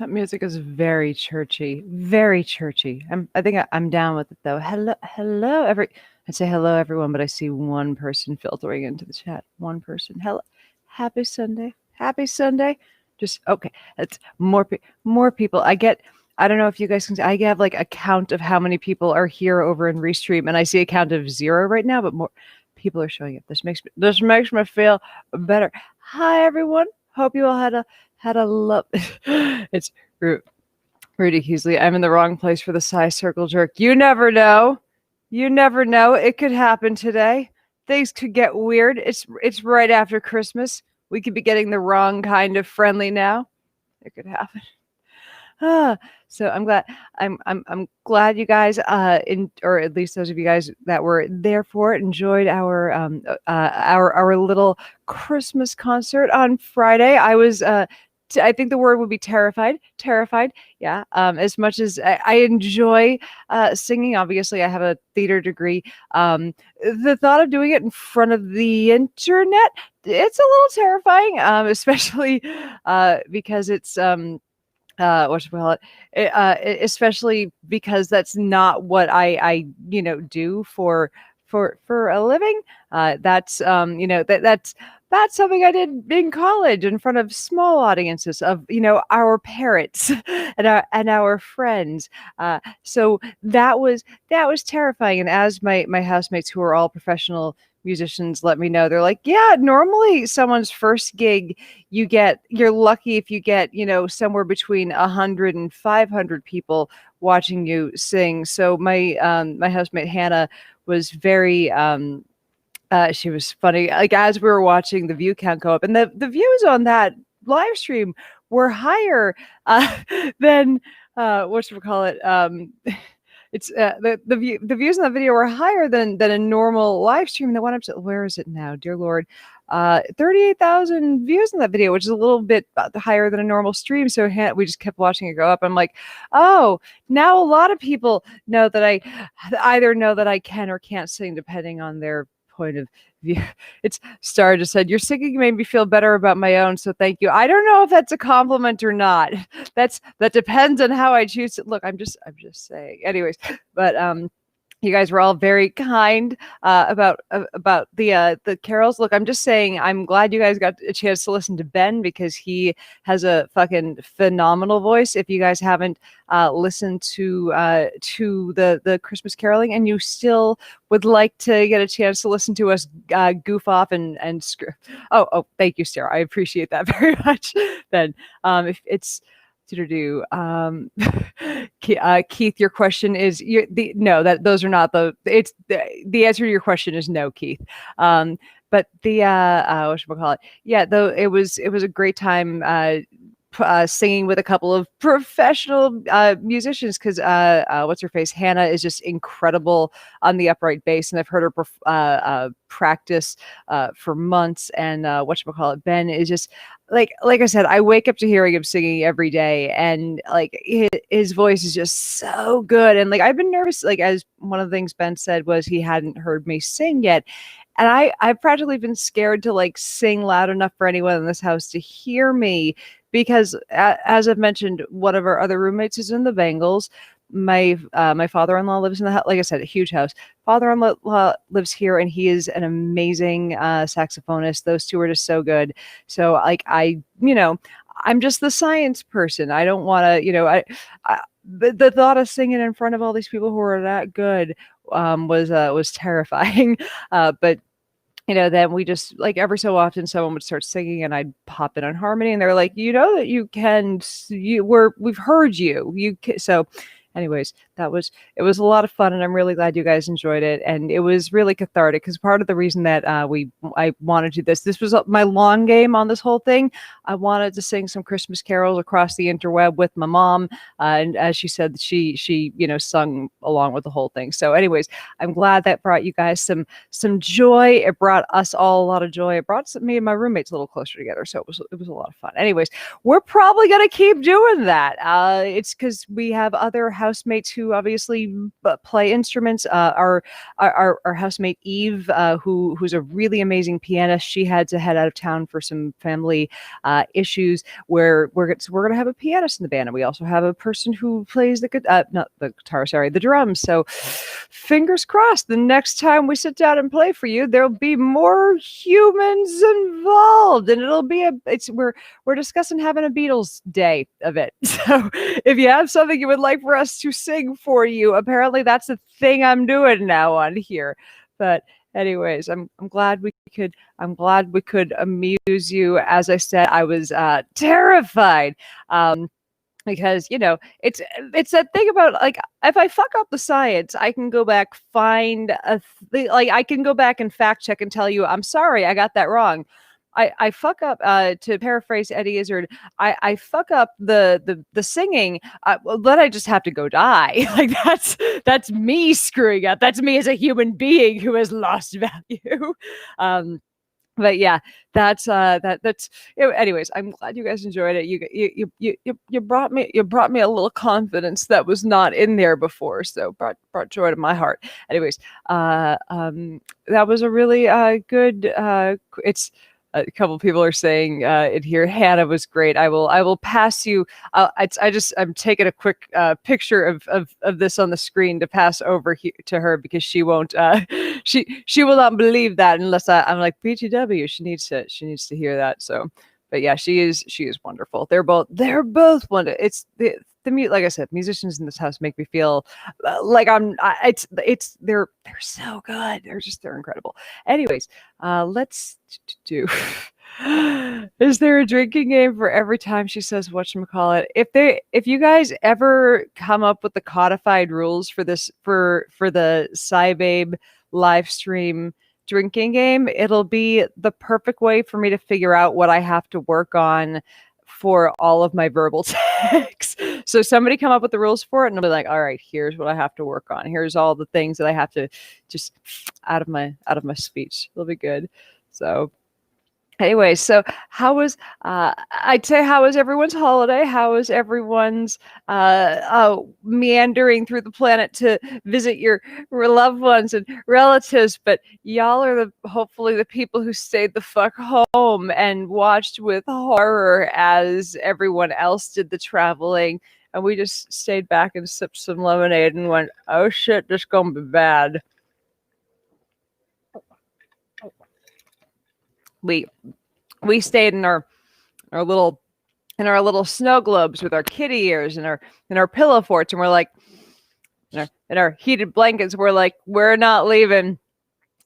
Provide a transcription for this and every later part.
That music is very churchy, very churchy. I think I'm down with it though. I'd say hello everyone, but I see one person filtering into the chat. One person. Hello, happy Sunday, happy Sunday. Just okay. It's more people. I don't know if you guys can see. I have like a count of how many people are here over in Restream, and I see a count of 0 right now. But more people are showing up. This makes me feel better. Hi everyone. Hope you all had a love. It's Ru- Rudy Heasley. I'm in the wrong place for the size circle jerk. You never know. You never know. It could happen today. Things could get weird. It's right after Christmas. We could be getting the wrong kind of friendly now. It could happen. Ah, so I'm glad you guys or at least those of you guys that were there for it enjoyed our little Christmas concert on Friday. I think the word would be terrified. Yeah. As much as I enjoy singing, obviously I have a theater degree. The thought of doing it in front of the internet, it's a little terrifying, especially because it's what should we call it? Especially because that's not what I do for a living. That's that's something I did in college in front of small audiences of our parents and our friends. So that was terrifying. And as my housemates who are all professional musicians let me know, they're like, yeah, normally someone's first gig you're lucky if you get somewhere between 100 and 500 people watching you sing. So my housemate Hannah was very she was funny, like as we were watching the view count go up, and the views on that live stream were higher than what should we call it, it's the views in that video were higher than a normal live stream that went up to, where is it now, dear Lord, 38,000 views in that video, which is a little bit higher than a normal stream. So we just kept watching it go up. I'm like, oh, now a lot of people know that I either know that I can or can't sing depending on their point of view. It's Star just said, your singing made me feel better about my own, so thank you. I don't know if that's a compliment or not. That depends on how I choose to look. I'm just saying. Anyways, but you guys were all very kind about the carols. Look, I'm just saying, I'm glad you guys got a chance to listen to Ben because he has a fucking phenomenal voice. If you guys haven't listened to the Christmas caroling and you still would like to get a chance to listen to us goof off and screw. Oh, thank you, Sarah. I appreciate that very much. Ben, if it's to do. Keith, your question is no. That those are not the answer to your question is no, Keith. But the what should we call it? Yeah, though it was a great time. Singing with a couple of professional musicians because what's her face, Hannah, is just incredible on the upright bass, and I've heard her practice for months. And whatchamacallit, Ben is just like I said, I wake up to hearing him singing every day, and like his voice is just so good. And like I've been nervous, like as one of the things Ben said was he hadn't heard me sing yet. And I've practically been scared to like sing loud enough for anyone in this house to hear me because as I've mentioned, one of our other roommates is in the Bengals. My father-in-law lives in the house. Like I said, a huge house. Father-in-law lives here, and he is an amazing saxophonist. Those two are just so good. So like I'm just the science person. I don't want to, the thought of singing in front of all these people who are that good was terrifying. But then we just like every so often someone would start singing and I'd pop in on harmony and they're like, that you can, we've heard you. So anyways, it was a lot of fun and I'm really glad you guys enjoyed it. And it was really cathartic because part of the reason that I wanted to do this was my long game on this whole thing. I wanted to sing some Christmas carols across the interweb with my mom. And as she said, she sung along with the whole thing. So anyways, I'm glad that brought you guys some joy. It brought us all a lot of joy. It brought me and my roommates a little closer together. So it was a lot of fun. Anyways, we're probably going to keep doing that. It's because we have other housemates who obviously play instruments. Our housemate Eve, who's a really amazing pianist. She had to head out of town for some family issues. Where we're gonna have a pianist in the band, and we also have a person who plays not the guitar, sorry, the drums. So fingers crossed, the next time we sit down and play for you, there'll be more humans involved, and we're discussing having a Beatles day of it. So if you have something you would like for us to sing for you, apparently that's the thing I'm doing now on here. But anyways, I'm glad we could amuse you. As I said, I was terrified. Because it's that thing about, like, if I fuck up the science, I can go back, I can go back and fact check and tell you, I'm sorry, I got that wrong. I fuck up, to paraphrase Eddie Izzard, I fuck up the singing, well, then I just have to go die. Like, that's me screwing up. That's me as a human being who has lost value. But yeah, that's anyways, I'm glad you guys enjoyed it. You brought me a little confidence that was not in there before, so brought joy to my heart. Anyways, that was a really good it's a couple people are saying in here, Hannah was great. I will pass you. I'm taking a quick picture of this on the screen to pass over to her, because she won't she will not believe that unless I'm like, BTW. She needs to hear that. So, but yeah, she is wonderful. They're both wonderful. It's like I said, musicians in this house make me feel like they're so good. They're incredible. Anyways, let's do. Is there a drinking game for every time she says whatchamacallit? If you guys ever come up with the codified rules for this for the SciBabe live stream drinking game, it'll be the perfect way for me to figure out what I have to work on for all of my verbal texts. So somebody come up with the rules for it, and I'll be like, all right, here's what I have to work on. Here's all the things that I have to just out of my speech. It'll be good. So anyway, so how was everyone's holiday? How was everyone's meandering through the planet to visit your loved ones and relatives? But y'all are hopefully the people who stayed the fuck home and watched with horror as everyone else did the traveling, and we just stayed back and sipped some lemonade and went, oh shit, this gonna be bad. We stayed in our little snow globes with our kitty ears and our pillow forts, and we're like, in our heated blankets, we're like, we're not leaving.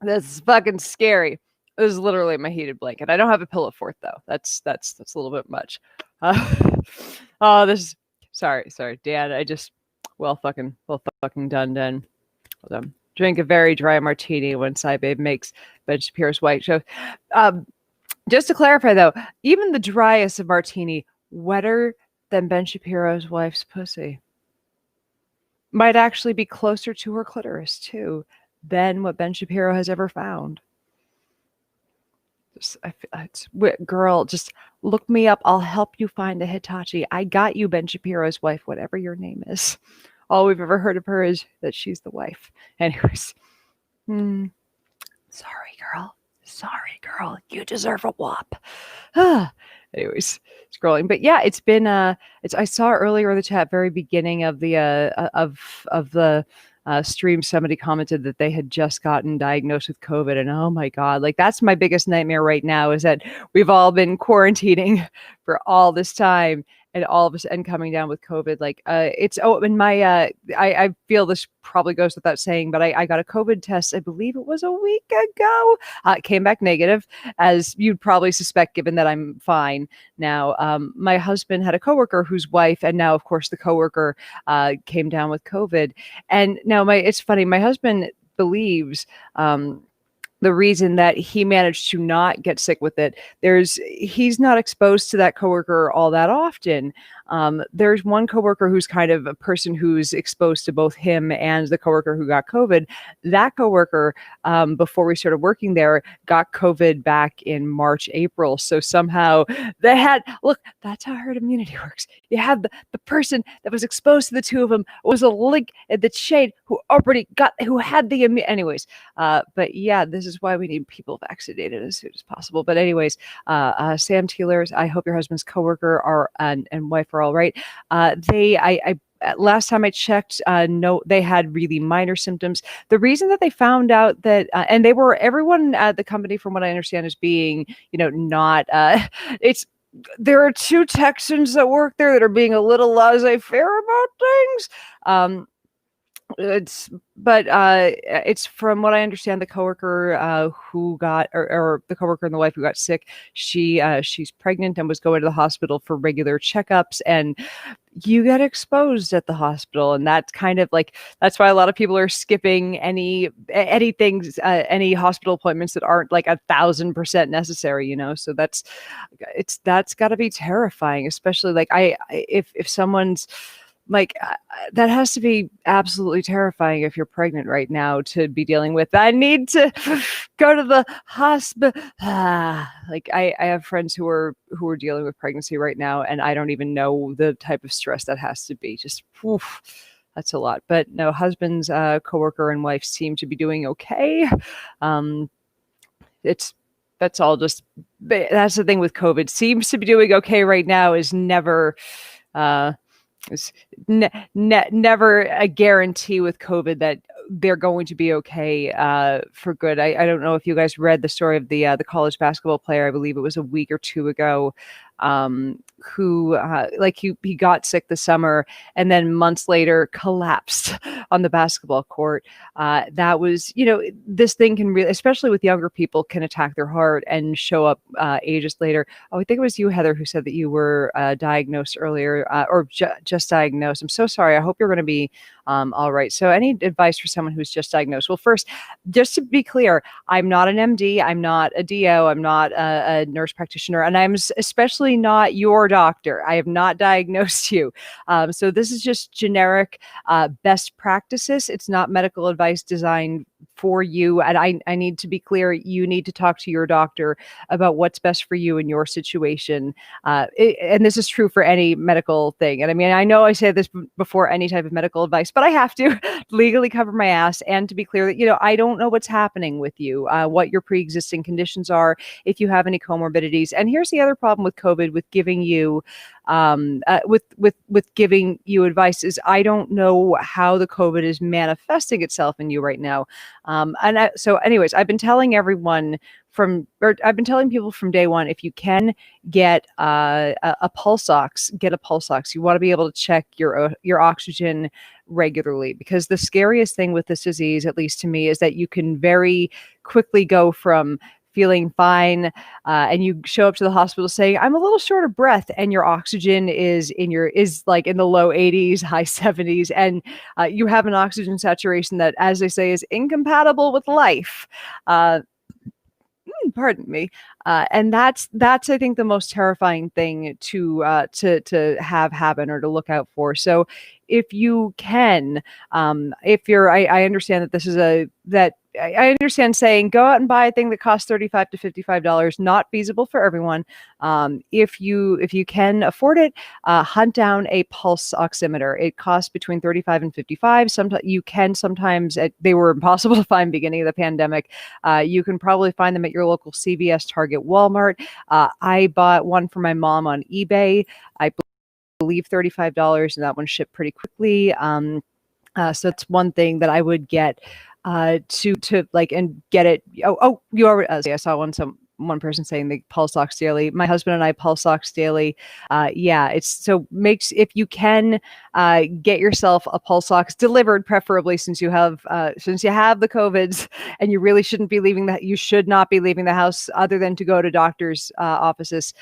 This is fucking scary. This is literally my heated blanket. I don't have a pillow fort though. That's a little bit much. Oh, this is sorry, Dan. I just well fucking done. Hold on. Drink a very dry martini when SciBabe makes Ben Shapiro's white show. Just to clarify, though, even the driest of martini, wetter than Ben Shapiro's wife's pussy, might actually be closer to her clitoris, too, than what Ben Shapiro has ever found. Girl, just look me up. I'll help you find a Hitachi. I got you, Ben Shapiro's wife, whatever your name is. All we've ever heard of her is that she's the wife. Anyways. Sorry, girl. You deserve a whop. Anyways, scrolling. But yeah, it's been I saw earlier in the chat, very beginning of the stream, somebody commented that they had just gotten diagnosed with COVID, and oh my God, like that's my biggest nightmare right now, is that we've all been quarantining for all this time, and all of us and coming down with COVID. Like I feel this probably goes without saying, but I got a COVID test, I believe it was a week ago. It came back negative, as you'd probably suspect, given that I'm fine now. My husband had a coworker whose wife, and now of course the coworker came down with COVID. And now it's funny, my husband believes the reason that he managed to not get sick with it, he's not exposed to that coworker all that often. There's one coworker who's kind of a person who's exposed to both him and the coworker who got COVID. That coworker, before we started working there, got COVID back in March, April. So somehow they had, look, that's how herd immunity works. You have the person that was exposed to the two of them was a link in the chain who had the anyways. But yeah, this is why we need people vaccinated as soon as possible. But anyways, Sam Tealers, I hope your husband's coworker and wife are all right. Last time I checked, no, they had really minor symptoms. The reason that they found out that, and everyone at the company, from what I understand, is being, not, there are two Texans that work there that are being a little laissez-faire about things. It's from what I understand, the coworker who got, or the coworker and the wife who got sick, she's pregnant and was going to the hospital for regular checkups, and you get exposed at the hospital, and that's kind of like, that's why a lot of people are skipping any hospital appointments that aren't like 1,000% necessary, so that's got to be terrifying, especially like if someone's like, that has to be absolutely terrifying if you're pregnant right now to be dealing with. I need to go to the hospital. Like I have friends who are dealing with pregnancy right now, and I don't even know the type of stress that has to be. Just, oof, that's a lot. But no, husband's coworker and wife seem to be doing okay. That's all just, that's the thing with COVID. Seems to be doing okay right now is never, it's never a guarantee with COVID that they're going to be okay for good. I don't know if you guys read the story of the college basketball player. I believe it was a week or two ago, who he got sick this summer and then months later collapsed on the basketball court. That was, this thing can really, especially with younger people, can attack their heart and show up ages later. Oh, I think it was you, Heather, who said that you were diagnosed earlier, or just diagnosed. I'm so sorry. I hope you're going to be all right. So any advice for someone who's just diagnosed? Well, first, just to be clear, I'm not an MD. I'm not a DO. I'm not a nurse practitioner. And I'm especially not your doctor. I have not diagnosed you. So this is just generic best practices. It's not medical advice designed for you. And I need to be clear, you need to talk to your doctor about what's best for you in your situation. And this is true for any medical thing. And I mean, I know I say this before any type of medical advice, but I have to legally cover my ass and to be clear that, I don't know what's happening with you, what your pre-existing conditions are, if you have any comorbidities. And here's the other problem with COVID, with giving you with giving you advice, is I don't know how the COVID is manifesting itself in you right now. So anyways, I've been telling people from day one, if you can get a pulse ox, get a pulse ox. You want to be able to check your oxygen regularly, because the scariest thing with this disease, at least to me, is that you can very quickly go from feeling fine, and you show up to the hospital saying, I'm a little short of breath, and your oxygen is like in the low 80s, high 70s, and you have an oxygen saturation that, as they say, is incompatible with life. Pardon me. And that's I think the most terrifying thing to have happen or to look out for. So if you can, I understand that this is I understand saying go out and buy a thing that costs $35 to $55, not feasible for everyone. If you can afford it, hunt down a pulse oximeter. It costs between $35 and $55. Sometimes they were impossible to find beginning of the pandemic. You can probably find them at your local CVS, Target, Walmart. I bought one for my mom on eBay. I believe $35, and that one shipped pretty quickly. So it's one thing that I would get to like and get it. Oh, you already. I saw one person saying they pulse ox daily. My husband and I pulse ox daily. Yeah, if you can get yourself a pulse ox delivered, preferably, since you have the COVIDs and you really shouldn't be leaving you should not be leaving the house other than to go to doctors' offices.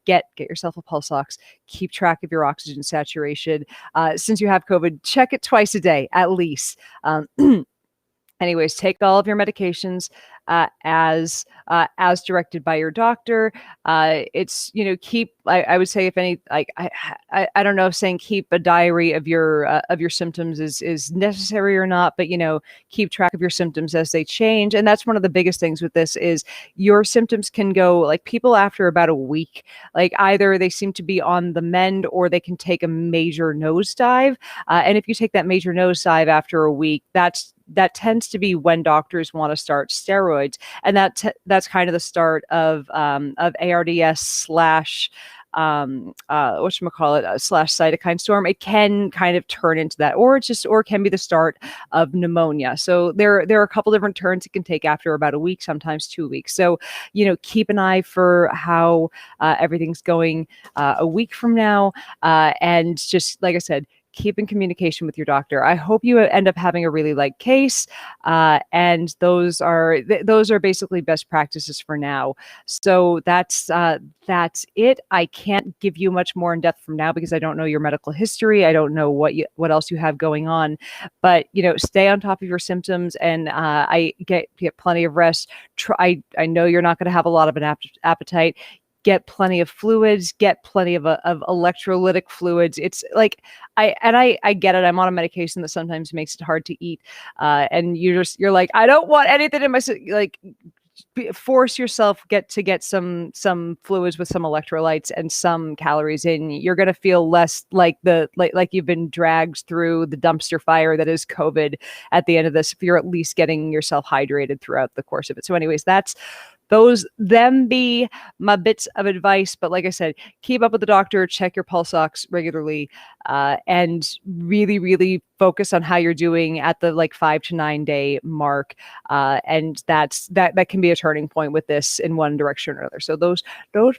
Get yourself a pulse ox. Keep track of your oxygen saturation. Since you have COVID, check it twice a day at least. Anyways, take all of your medications. as directed by your doctor. It's, keep, I would say, if any, like, I don't know if saying keep a diary of your symptoms is necessary or not, but, keep track of your symptoms as they change. And that's one of the biggest things with this is your symptoms can go, like, people after about a week, like, either they seem to be on the mend or they can take a major nosedive. And if you take that major nosedive after a week, that tends to be when doctors want to start steroids, and that's kind of the start of ARDS slash whatchamacallit, slash cytokine storm. It can kind of turn into that, or it can be the start of pneumonia. So there are a couple different turns it can take after about a week, sometimes 2 weeks. So, keep an eye for how everything's going a week from now, and just like I said, keep in communication with your doctor. I hope you end up having a really light case, and those are basically best practices for now. So that's it. I can't give you much more in depth from now because I don't know your medical history. I don't know what else you have going on, but stay on top of your symptoms, and I get plenty of rest. I know you're not going to have a lot of an appetite. Get plenty of fluids, get plenty of electrolytic fluids. It's like, I get it. I'm on a medication that sometimes makes it hard to eat. And you're like, I don't want anything in my, like, force yourself get some fluids with some electrolytes and some calories in. You're going to feel less like like you've been dragged through the dumpster fire that is COVID at the end of this, if you're at least getting yourself hydrated throughout the course of it. So anyways, them be my bits of advice. But like I said, keep up with the doctor, check your pulse ox regularly, and really, really focus on how you're doing at the 5 to 9 day mark. And that can be a turning point with this in one direction or another. So those are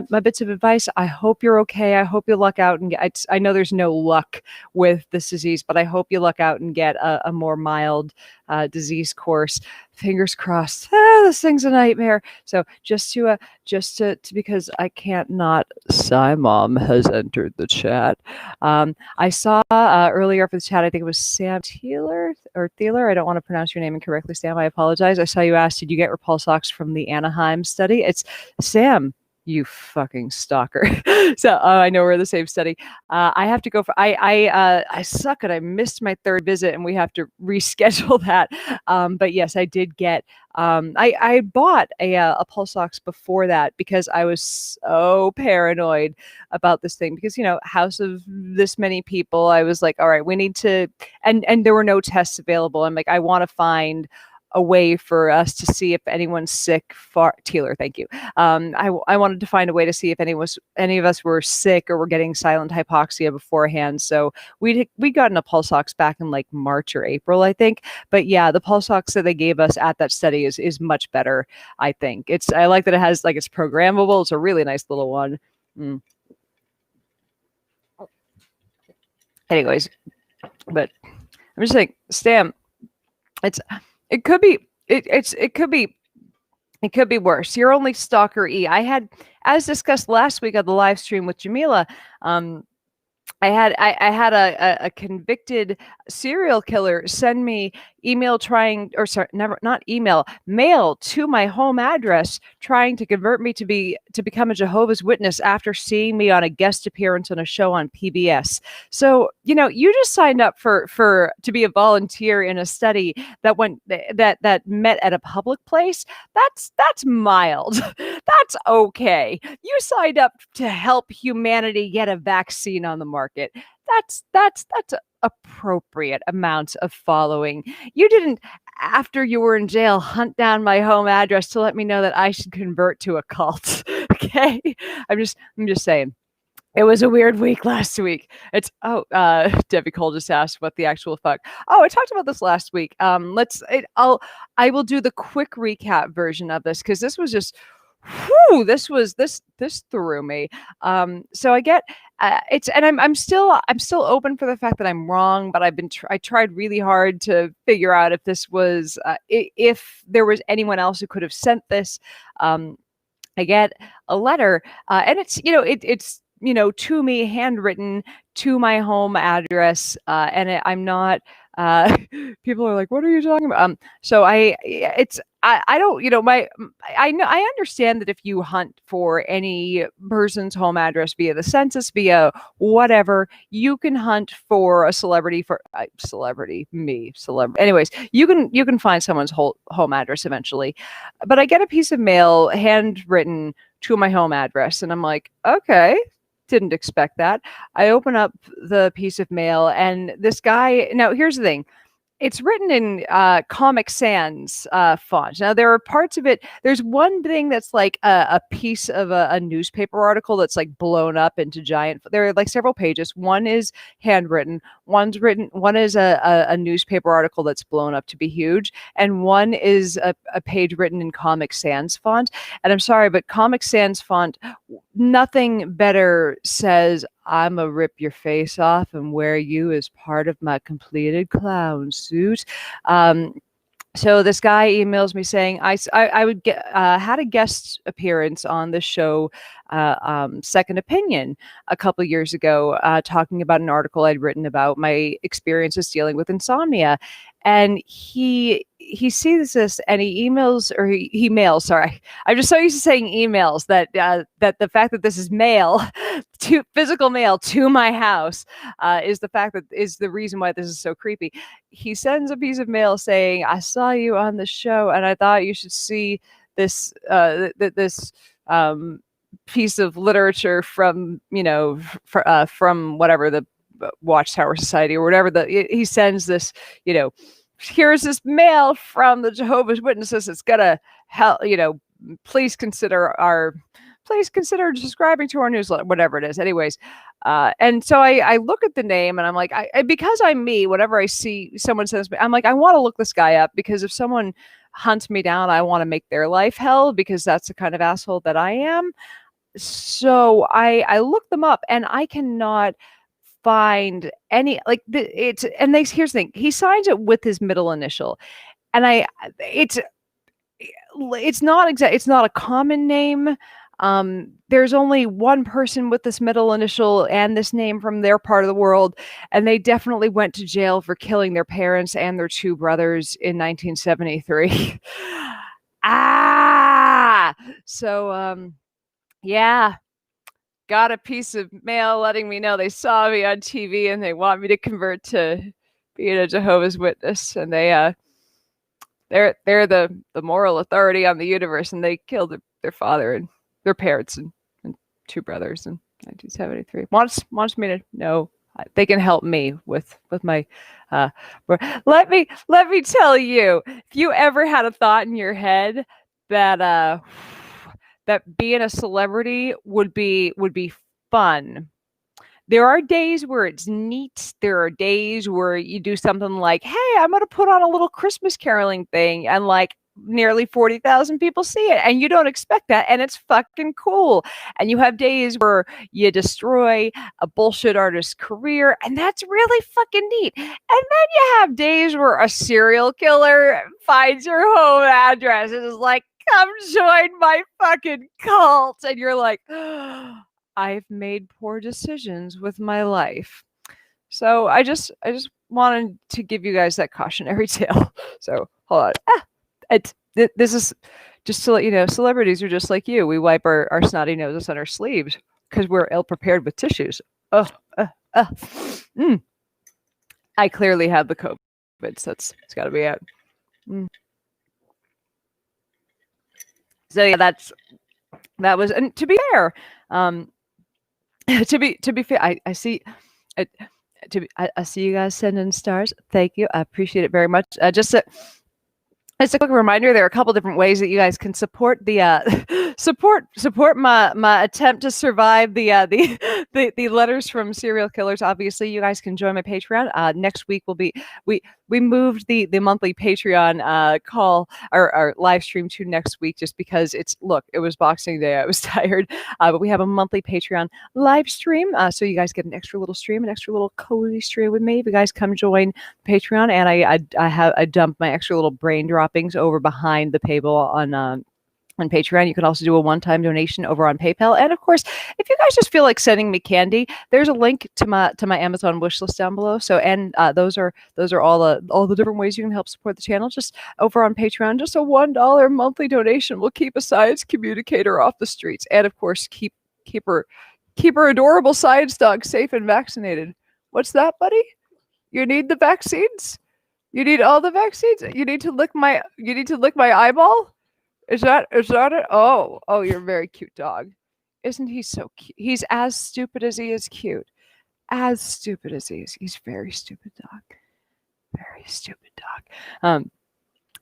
my bits of advice. I hope you're okay. I hope you luck out and I know there's no luck with this disease, but I hope you luck out and get a more mild disease course. Fingers crossed. This thing's a nightmare. So just to because I can't not. Psy Mom has entered the chat. I saw earlier for the chat, I think it was Sam Thieler. I don't want to pronounce your name incorrectly, Sam. I apologize. I saw you asked, did you get repulse ox from the Anaheim study? It's Sam. You fucking stalker. So I know we're the same study. I have to go for, I suck it. I missed my third visit and we have to reschedule that. But yes, I did get, I bought a pulse ox before that because I was so paranoid about this thing because, house of this many people, I was like, all right, we need to, and there were no tests available. I'm like, I want to find a way for us to see if anyone's sick. Taylor, thank you. I wanted to find a way to see if any of us were sick or were getting silent hypoxia beforehand. So we'd gotten a pulse ox back in March or April, I think. But yeah, the pulse ox that they gave us at that study is much better. I think I like that it has it's programmable. It's a really nice little one. Anyways, but I'm just saying, Stam, it could be worse. You're only stalker E. I had, as discussed last week on the live stream with Jamila, I had a convicted serial killer send me mail to my home address trying to convert me to become a Jehovah's Witness after seeing me on a guest appearance on a show on PBS. So, you just signed up to be a volunteer in a study that met at a public place. That's mild. That's okay. You signed up to help humanity get a vaccine on the market. That's appropriate amounts of following. You didn't, after you were in jail, hunt down my home address to let me know that I should convert to a cult. Okay, I'm just saying. It was a weird week last week. Debbie Cole just asked what the actual fuck. Oh, I talked about this last week. I will do the quick recap version of this because this was just. This threw me. So I get and I'm still open for the fact that I'm wrong, but I tried really hard to figure out if this was if there was anyone else who could have sent this. I get a letter, and it's it's to me, handwritten to my home address, and I'm not Uh, people are like, "What are you talking about?" So I don't, I know, I understand that if you hunt for any person's home address via the census, via whatever, you can hunt for a celebrity for celebrity, me, celebrity. Anyways, you can find someone's whole home address eventually. But I get a piece of mail handwritten to my home address, and I'm like, okay, didn't expect that. I open up the piece of mail, and this guy. Now, here's the thing, it's written in Comic Sans font. Now there are parts of it. There's one thing that's like a piece of a newspaper article that's like blown up into giant. There are like several pages. One is handwritten. One's written. One is a newspaper article that's blown up to be huge, and one is a page written in Comic Sans font. And I'm sorry, but Comic Sans font, nothing better says, "I'm a rip your face off and wear you as part of my completed clown suit." Um, so this guy emails me saying I would get had a guest appearance on the show Second Opinion a couple years ago, talking about an article I'd written about my experiences dealing with insomnia, and he sees this and he emails, or he mails. Sorry, I'm just so used to saying emails that that the fact that this is mail, to physical mail to my house, is the fact that is the reason why this is so creepy. He sends a piece of mail saying, "I saw you on the show, and I thought you should see this this piece of literature from from whatever the Watchtower Society or whatever." He sends this, here's this mail from the Jehovah's Witnesses. It's gonna help. Please consider subscribing to our newsletter, whatever it is. Anyways, and so I look at the name and I'm like, because I'm me, whenever I see someone says, I'm like, I want to look this guy up, because if someone hunts me down, I want to make their life hell, because that's the kind of asshole that I am. So I look them up and I cannot find any, like, here's the thing, he signs it with his middle initial, and it's not a common name. There's only one person with this middle initial and this name from their part of the world, and they definitely went to jail for killing their parents and their two brothers in 1973. Ah, so yeah, got a piece of mail letting me know they saw me on TV and they want me to convert to being a Jehovah's Witness, and they're the moral authority on the universe, and they killed their father and their parents and two brothers in 1973. Wants me to know they can help me with my let me tell you, if you ever had a thought in your head that that being a celebrity would be fun, there are days where it's neat. There are days where you do something like, "Hey, I'm going to put on a little Christmas caroling thing," and like nearly 40,000 people see it, and you don't expect that, and it's fucking cool. And you have days where you destroy a bullshit artist's career, and that's really fucking neat. And then you have days where a serial killer finds your home address and is like, "Come join my fucking cult," and you're like, I've made poor decisions with my life. So I just wanted to give you guys that cautionary tale. So hold on. This is just to let you know, celebrities are just like you. We wipe our snotty noses on our sleeves because we're ill prepared with tissues. I clearly have the COVID, so it's got to be out. So yeah, that was, and to be fair, to be fair, I see. I see you guys sending stars. Thank you. I appreciate it very much. Just a quick reminder, there are a couple different ways that you guys can support the support my attempt to survive the letters from serial killers. Obviously, you guys can join my Patreon. Next week will be we moved the monthly Patreon call or live stream to next week, just because it was Boxing Day. I was tired, but we have a monthly Patreon live stream, so you guys get an extra little stream, an extra little cozy stream with me. If you guys come join Patreon, and I dump my extra little brain droppings over behind the paywall on Patreon. You can also do a one-time donation over on PayPal. And of course, if you guys just feel like sending me candy, there's a link to my Amazon wish list down below. So, and those are all the different ways you can help support the channel. Just over on Patreon, just a $1 monthly donation will keep a science communicator off the streets, and of course, keep her adorable science dog safe and vaccinated. What's that, buddy? You need the vaccines? You need all the vaccines? You need to lick my eyeball? Is that it? Oh, you're a very cute dog. Isn't he so cute? He's as stupid as he is cute. As stupid as he is. He's very stupid dog. Very stupid dog.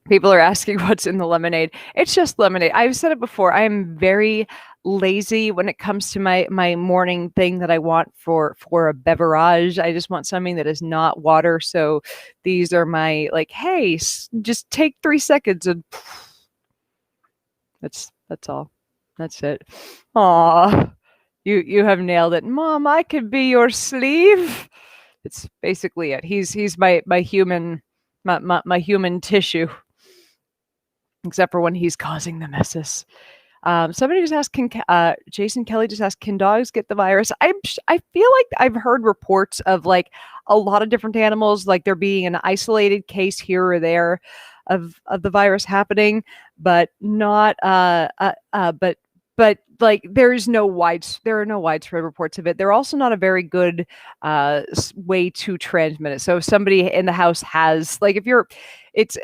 People are asking what's in the lemonade. It's just lemonade. I've said it before. I am very lazy when it comes to my morning thing that I want for a beverage. I just want something that is not water. So these are my, like, hey, just take 3 seconds and that's all. That's it. Aw, you have nailed it. Mom, I could be your sleeve. It's basically it. He's my human tissue. Except for when he's causing the messes. Somebody just asked, Jason Kelly just asked, can dogs get the virus? I feel like I've heard reports of like a lot of different animals, like there being an isolated case here or there of the virus happening, but not but like there are no widespread reports of it. They're also not a very good way to transmit it. So if somebody in the house has, like, if you're, it's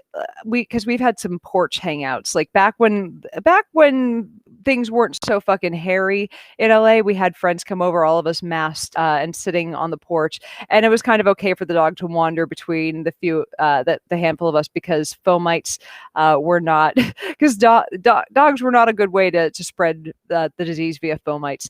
because we've had some porch hangouts, like back when things weren't so fucking hairy in LA. We had friends come over, all of us masked and sitting on the porch, and it was kind of okay for the dog to wander between the few the handful of us, because fomites were not because dogs were not a good way to spread the disease via fomites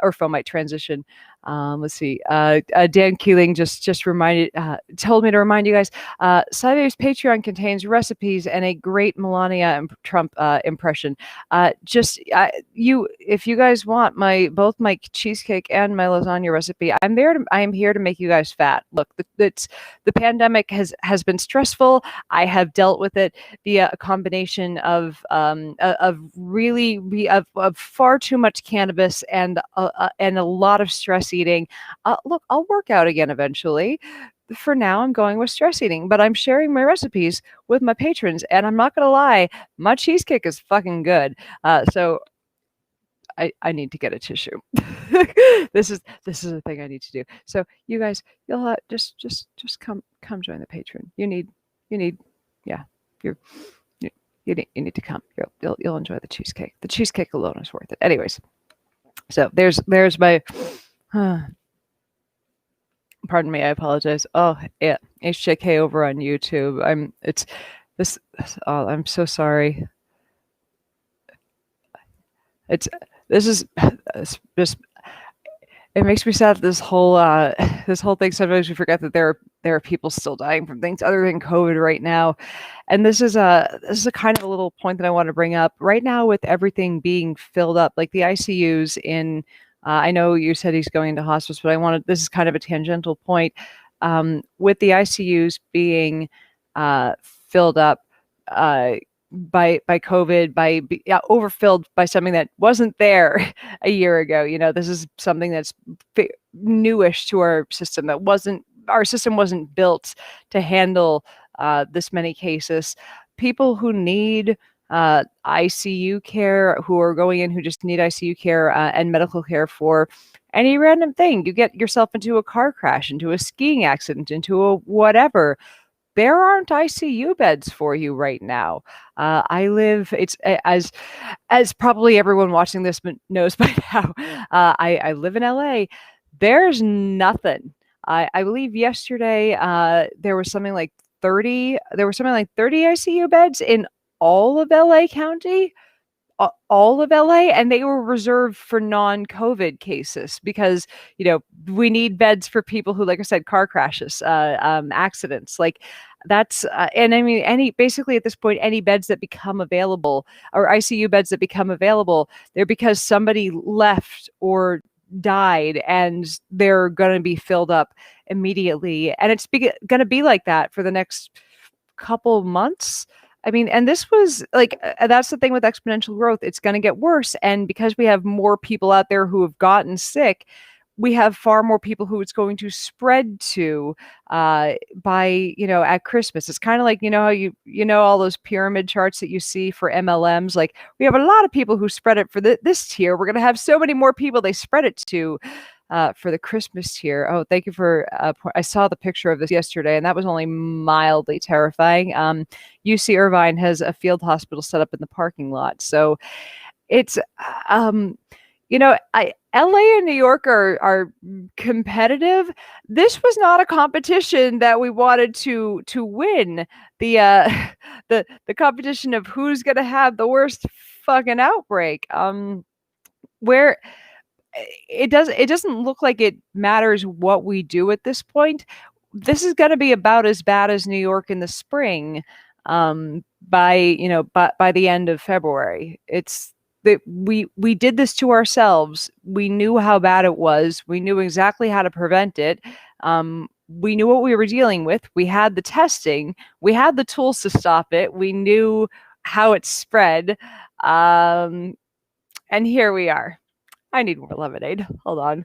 or fomite transition. Let's see. Dan Keeling just told me to remind you guys. Scibabe's Patreon contains recipes and a great Melania and Trump impression. If you guys want both my cheesecake and my lasagna recipe, I am here to make you guys fat. Look, the pandemic has been stressful. I have dealt with it via a combination of far too much cannabis and a lot of stress eating. Look, I'll work out again eventually. For now, I'm going with stress eating, but I'm sharing my recipes with my patrons, and I'm not gonna lie, my cheesecake is fucking good. So I need to get a tissue. This is the thing I need to do. So you guys, you'll just come join the Patreon. You need yeah, you need to come. You'll enjoy the cheesecake. The cheesecake alone is worth it. Anyways, so there's my. Pardon me, I apologize. Oh yeah, HJK over on YouTube. I'm so sorry. It's just, it makes me sad that this whole thing, sometimes we forget that there are people still dying from things other than COVID right now. And this is a kind of a little point that I want to bring up right now, with everything being filled up, like the ICUs in, I know you said he's going into hospice, but this is kind of a tangential point, with the ICUs being filled up by COVID, overfilled by something that wasn't there a year ago. This is something that's newish to our system. Our system wasn't built to handle this many cases. People who need ICU care, who are going in, who just need ICU care and medical care for any random thing. You get yourself into a car crash, into a skiing accident, into a whatever. There aren't ICU beds for you right now. It's as probably everyone watching this knows by now. I live in LA. There's nothing. I believe yesterday there was something like 30 ICU beds in all of LA County. All of LA, and they were reserved for non-COVID cases, because we need beds for people who, like I said, car crashes, accidents, like that's and I mean, basically at this point, any beds that become available, or ICU beds that become available, they're because somebody left or died, and they're going to be filled up immediately, and it's going to be like that for the next couple months. I mean, and this was like, that's the thing with exponential growth. It's going to get worse. And because we have more people out there who have gotten sick, we have far more people who it's going to spread to by, at Christmas. It's kind of like, how all those pyramid charts that you see for MLMs. Like, we have a lot of people who spread it for this tier. We're going to have so many more people they spread it to for the Christmas tier. Oh, thank you for. I saw the picture of this yesterday, and that was only mildly terrifying. UC Irvine has a field hospital set up in the parking lot, so it's um, LA and New York are competitive. This was not a competition that we wanted to win. The the competition of who's going to have the worst fucking outbreak. Where it doesn't look like it matters what we do at this point. This is going to be about as bad as New York in the spring by the end of February. It's that we did this to ourselves. We knew how bad it was. We knew exactly how to prevent it. We knew what we were dealing with. We had the testing. We had the tools to stop it. We knew how it spread. And here we are. I need more lemonade. Hold on.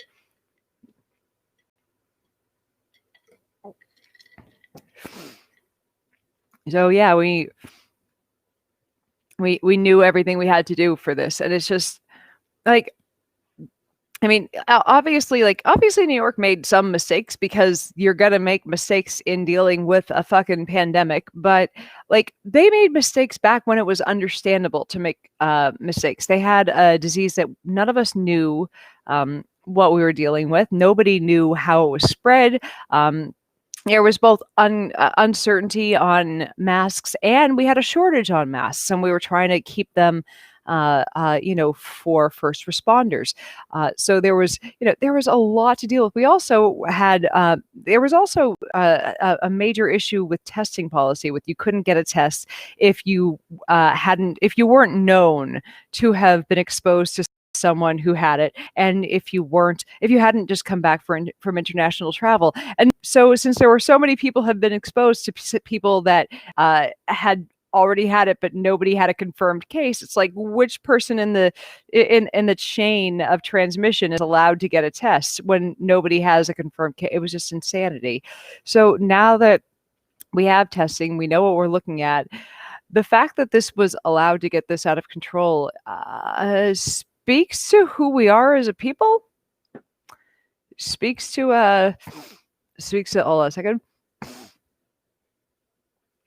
So yeah, we knew everything we had to do for this, and it's just like, I mean, obviously New York made some mistakes, because you're gonna make mistakes in dealing with a fucking pandemic. But like, they made mistakes back when it was understandable to make mistakes. They had a disease that none of us knew what we were dealing with. Nobody knew how it was spread. There was both uncertainty on masks, and we had a shortage on masks, and we were trying to keep them for first responders. So there was a lot to deal with. We also had there was also a major issue with testing policy. With, you couldn't get a test if you weren't known to have been exposed to someone who had it, and if you hadn't just come back from international travel. And so, since there were so many people have been exposed to people that had already had it, but nobody had a confirmed case, it's like, which person in the chain of transmission is allowed to get a test when nobody has a confirmed case? It was just insanity. So now that we have testing, we know what we're looking at. The fact that this was allowed to get this out of control speaks to who we are as a people. Speaks to hold on a second.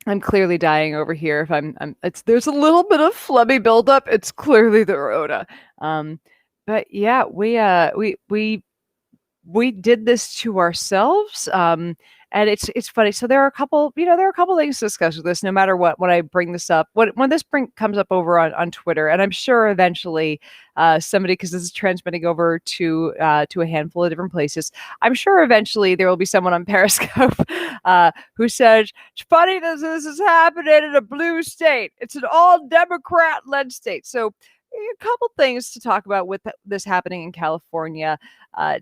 I'm clearly dying over here. If there's a little bit of phlegmy buildup. It's clearly the rona. But yeah, we did this to ourselves. And it's funny. So there are a couple things to discuss with this, no matter what, when I bring this up, when this comes up over on Twitter, and I'm sure eventually somebody, because this is transmitting over to a handful of different places, I'm sure eventually there will be someone on Periscope who says, it's funny that this is happening in a blue state. It's an all Democrat-led state. So a couple things to talk about with this happening in California.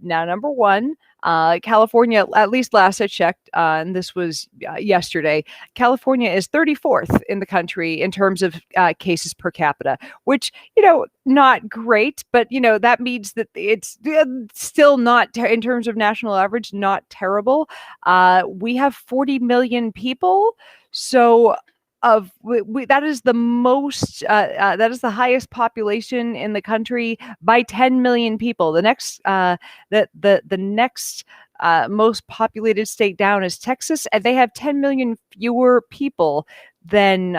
Now, number one, California, at least last I checked, and this was yesterday, California is 34th in the country in terms of cases per capita, which, not great, but, that means that it's still not, in terms of national average, not terrible. We have 40 million people. So that is the most that is the highest population in the country by 10 million people. The next the next most populated state down is Texas, and they have 10 million fewer people than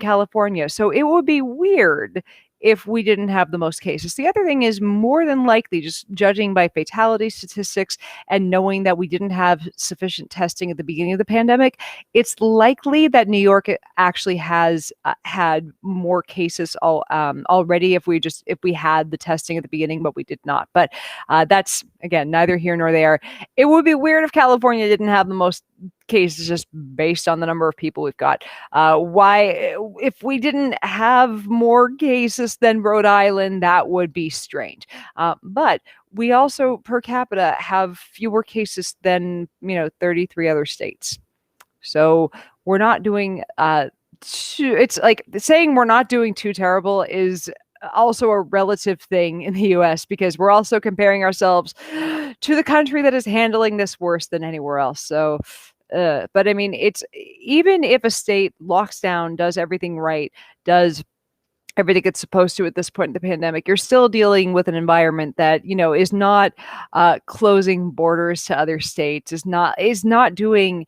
California. So it would be weird if we didn't have the most cases. The other thing is, more than likely, just judging by fatality statistics and knowing that we didn't have sufficient testing at the beginning of the pandemic, it's likely that New York actually has had more cases already if we had the testing at the beginning, but we did not. But that's, again, neither here nor there. It would be weird if California didn't have the most cases, just based on the number of people we've got. Why, if we didn't have more cases than Rhode Island, that would be strange. But we also, per capita, have fewer cases than 33 other states. So we're not doing it's like saying we're not doing too terrible is also a relative thing in the US because we're also comparing ourselves to the country that is handling this worse than anywhere else. So, but I mean, it's even if a state locks down, does everything right, does everything it's supposed to at this point in the pandemic, you're still dealing with an environment that is not closing borders to other states, is not doing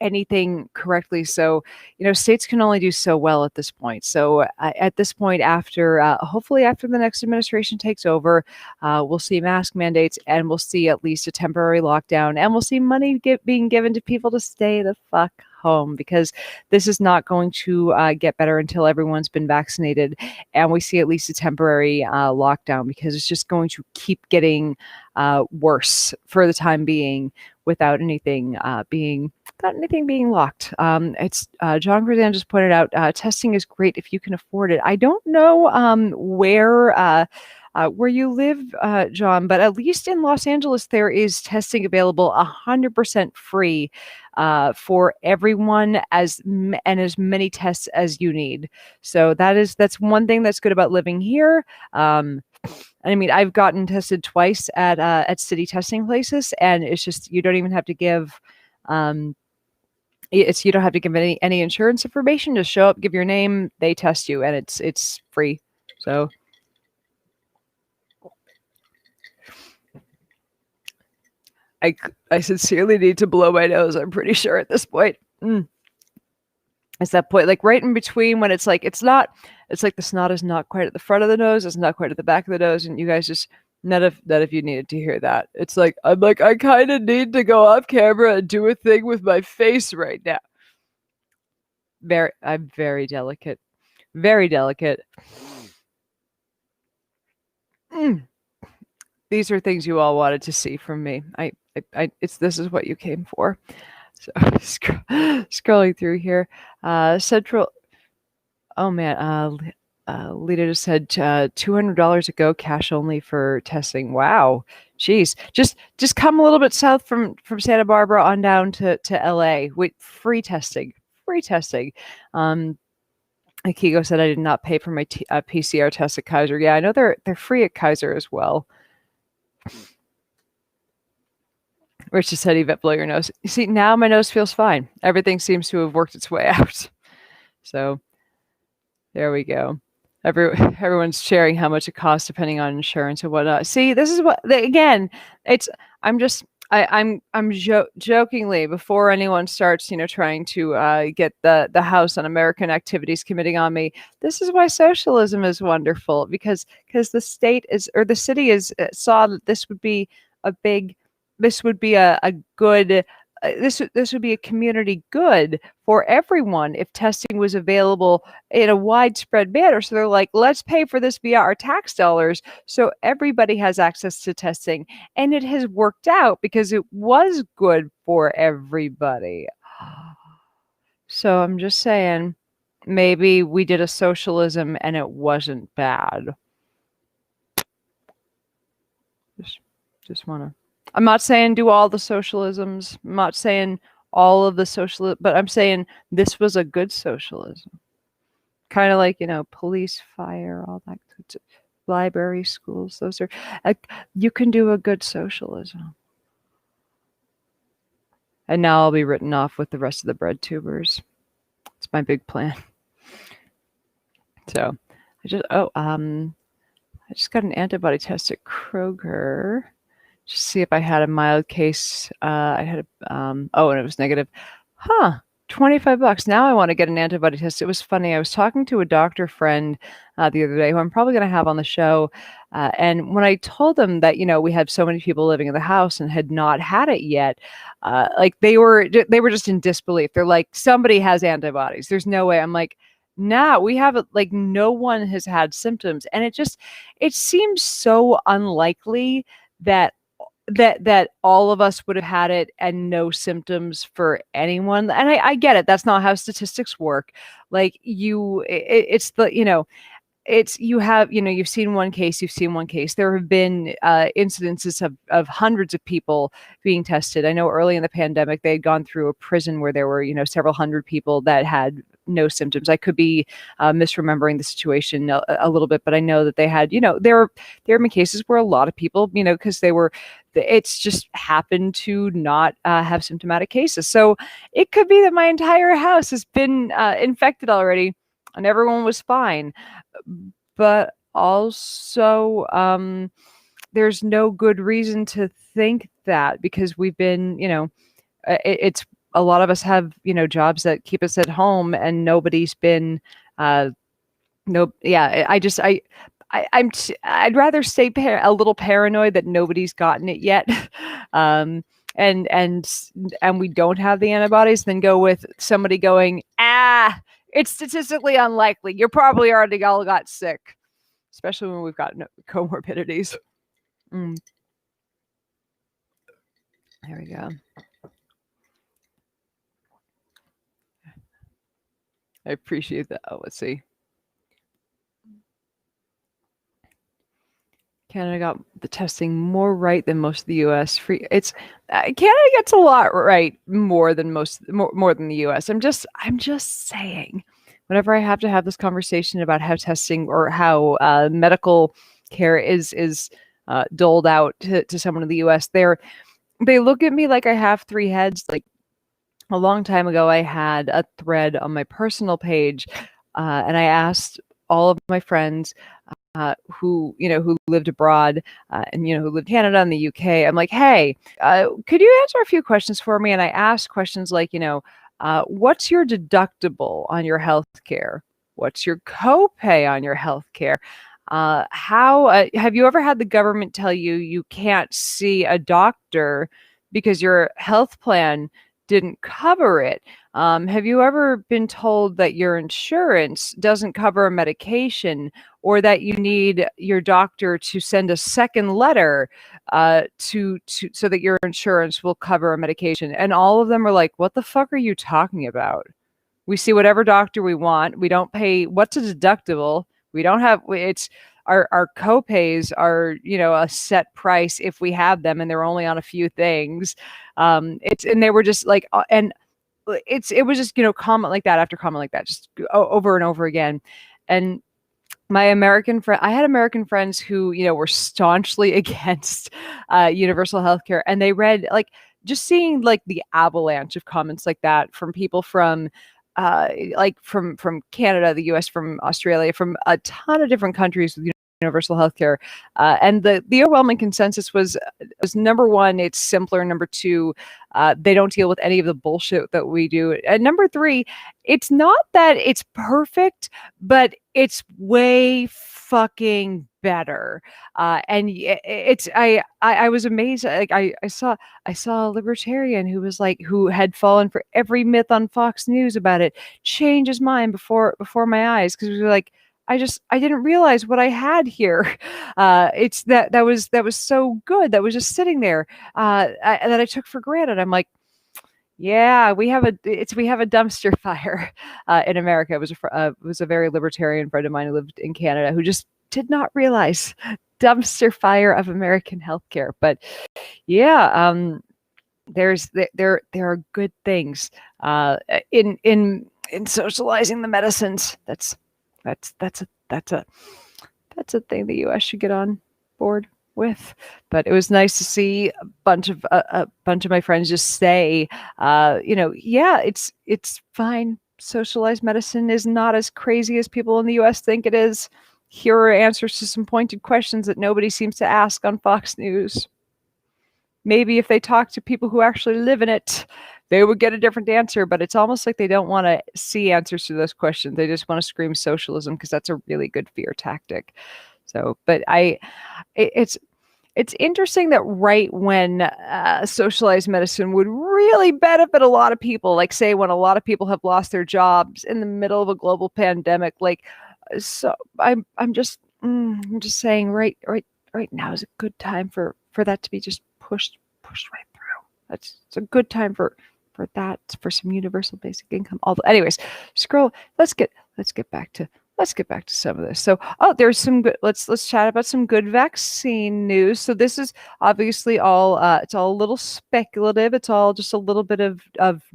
anything correctly. So states can only do so well at this point. So at this point, after hopefully after the next administration takes over, we'll see mask mandates, and we'll see at least a temporary lockdown, and we'll see money being given to people to stay the fuck home, because this is not going to get better until everyone's been vaccinated and we see at least a temporary lockdown, because it's just going to keep getting worse for the time being without anything being locked. It's John Grzan just pointed out testing is great if you can afford it. I don't know where you live, John, but at least in Los Angeles, there is testing available 100% free for everyone, and as many tests as you need. So that's one thing that's good about living here. I mean, I've gotten tested twice at city testing places, and it's just you don't even have to give. You don't have to give any insurance information. Just show up, give your name, they test you, and it's free. So. I sincerely need to blow my nose, I'm pretty sure at this point. It's that point, like right in between, when it's like the snot is not quite at the front of the nose, it's not quite at the back of the nose, and you guys just, none of you needed to hear that. It's like, I'm like, I kind of need to go off camera and do a thing with my face right now. I'm very delicate. Very delicate. These are things you all wanted to see from me. This is what you came for. So scrolling through here, Central. Oh man, Lita just said $200 a go, cash only for testing. Wow, jeez, just come a little bit south from Santa Barbara on down to LA with free testing. Akiko said I did not pay for my PCR test at Kaiser. Yeah, I know they're free at Kaiser as well. Rich just said, Yvette, blow your nose. You see, now my nose feels fine. Everything seems to have worked its way out. So there we go. Everyone's sharing how much it costs depending on insurance and whatnot. See, this is what, again, I'm jokingly, before anyone starts, trying to get the House on-American Activities Committee on me. This is why socialism is wonderful, because the state the city saw that this would be a good. This would be a community good for everyone if testing was available in a widespread manner. So they're like, let's pay for this via our tax dollars so everybody has access to testing. And it has worked out because it was good for everybody. So I'm just saying, maybe we did a socialism and it wasn't bad. Just want to. I'm not saying do all the socialisms. I'm not saying all of the socialism, but I'm saying this was a good socialism. Kind of like, police, fire, all that, library, schools. Those are, you can do a good socialism. And now I'll be written off with the rest of the bread tubers. It's my big plan. So I just got an antibody test at Kroger. Just see if I had a mild case. I had and it was negative. $25. Now I want to get an antibody test. It was funny. I was talking to a doctor friend the other day who I'm probably going to have on the show. And when I told them that, we had so many people living in the house and had not had it yet, they were just in disbelief. They're like, somebody has antibodies. There's no way. I'm like, nah, we have it. Like, no one has had symptoms. And it seems so unlikely that all of us would have had it and no symptoms for anyone. And I get it. That's not how statistics work. Like you've seen one case. There have been incidences of hundreds of people being tested. I know early in the pandemic, they had gone through a prison where there were, several hundred people that had no symptoms. I could be misremembering the situation a little bit, but I know that they had, there have been cases where a lot of people, because it's just happened to not have symptomatic cases. So it could be that my entire house has been infected already and everyone was fine. But also, there's no good reason to think that, because we've been, it's a lot of us have, jobs that keep us at home, and nobody's been, no, yeah, I'd rather stay a little paranoid that nobody's gotten it yet. um, and, and, and we don't have the antibodies, than go with somebody going, it's statistically unlikely. You're probably already all got sick, especially when we've got comorbidities. There we go. I appreciate that. Oh, let's see. Canada got the testing more right than most of the U.S. Canada gets a lot right more than more than the U.S. I'm just saying. Whenever I have to have this conversation about how testing or how medical care is doled out to someone in the U.S., they look at me like I have three heads. Like, a long time ago, I had a thread on my personal page, and I asked all of my friends who lived abroad, and who lived in Canada and the UK. I'm like, hey, could you answer a few questions for me? And I asked questions like, what's your deductible on your health care? What's your copay on your health care? How have you ever had the government tell you can't see a doctor because your health plan didn't cover it? Have you ever been told that your insurance doesn't cover a medication, or that you need your doctor to send a second letter so that your insurance will cover a medication? And all of them are like, what the fuck are you talking about? We see whatever doctor we want. We don't pay. What's a deductible? We don't have. It's our copays are a set price if we have them, and they're only on a few things. And they were just like, and it was just comment like that after comment like that, just over and over again. And my American friend, I had American friends who were staunchly against universal healthcare, and they read, like, just seeing like the avalanche of comments like that from people from from Canada, the US, from Australia, from a ton of different countries with universal healthcare. And the overwhelming consensus was number one, it's simpler. Number two, they don't deal with any of the bullshit that we do. And number three, it's not that it's perfect, but it's way fucking better. And I was amazed. Like, I saw a libertarian who had fallen for every myth on Fox News about it, change his mind before my eyes, because we were like, I didn't realize what I had here. It's that was so good, that was just sitting there, that I took for granted. I'm like, yeah, we have a dumpster fire in America. It was a very libertarian friend of mine who lived in Canada who just did not realize dumpster fire of American healthcare. But yeah, there are good things in socializing the medicines. That's a thing the U.S. should get on board with. But it was nice to see a bunch of my friends just say, yeah, it's fine. Socialized medicine is not as crazy as people in the U.S. think it is. Here are answers to some pointed questions that nobody seems to ask on Fox News. Maybe if they talk to people who actually live in it, they would get a different answer. But it's almost like they don't want to see answers to those questions. They just want to scream socialism, because that's a really good fear tactic. So, but it's interesting that right when socialized medicine would really benefit a lot of people, like say when a lot of people have lost their jobs in the middle of a global pandemic, like, so I'm just saying right now is a good time for that to be just pushed right through. It's a good time for that, for some universal basic income. Anyways, let's get back to let's get back to some of this. So, there's some good. Let's chat about some good vaccine news. So this is obviously all. It's all a little speculative. It's all just a little bit of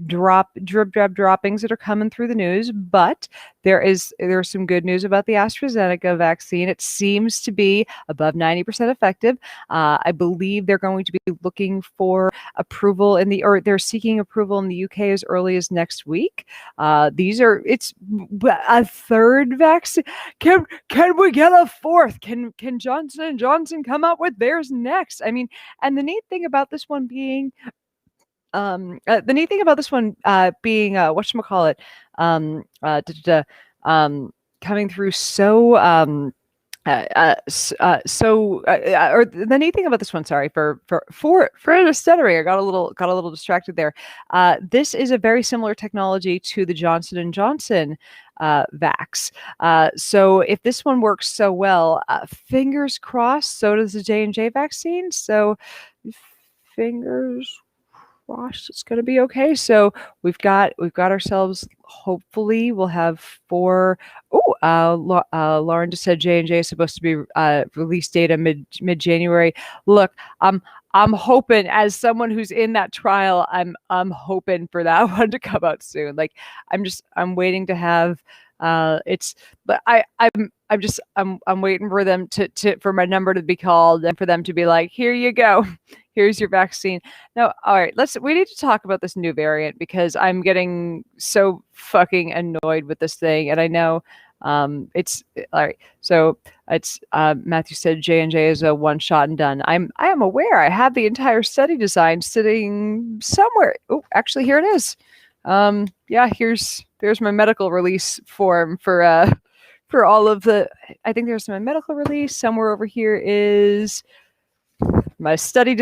drip droppings that are coming through the news. But there's some good news about the AstraZeneca vaccine. It seems to be above 90% effective. I believe they're going to be looking for approval or they're seeking approval in the UK as early as next week. It's a third vaccine. Can we get a fourth? Can Johnson and Johnson come up with theirs next? I mean, and the neat thing about this one being, whatchamacallit, coming through so or the neat thing about this one, sorry for the stuttering, I got a little distracted there. This is a very similar technology to the Johnson and Johnson vax. So if this one works so well, fingers crossed, so does the J&J vaccine. So fingers crossed, it's going to be okay. So we've got ourselves. Hopefully, we'll have 4. Lauren just said J&J is supposed to be release data mid January. Look, I'm hoping, as someone who's in that trial, I'm hoping for that one to come out soon. Like I'm waiting to have but I'm waiting for them for my number to be called and for them to be like, here you go. Here's your vaccine. Now, all right, we need to talk about this new variant because I'm getting so fucking annoyed with this thing. And I know it's all right. So it's Matthew said J&J is a one shot and done. I am aware. I have the entire study design sitting somewhere. Oh, actually, here it is. Yeah, there's my medical release form for all of the. I think there's my medical release. Somewhere over here is my study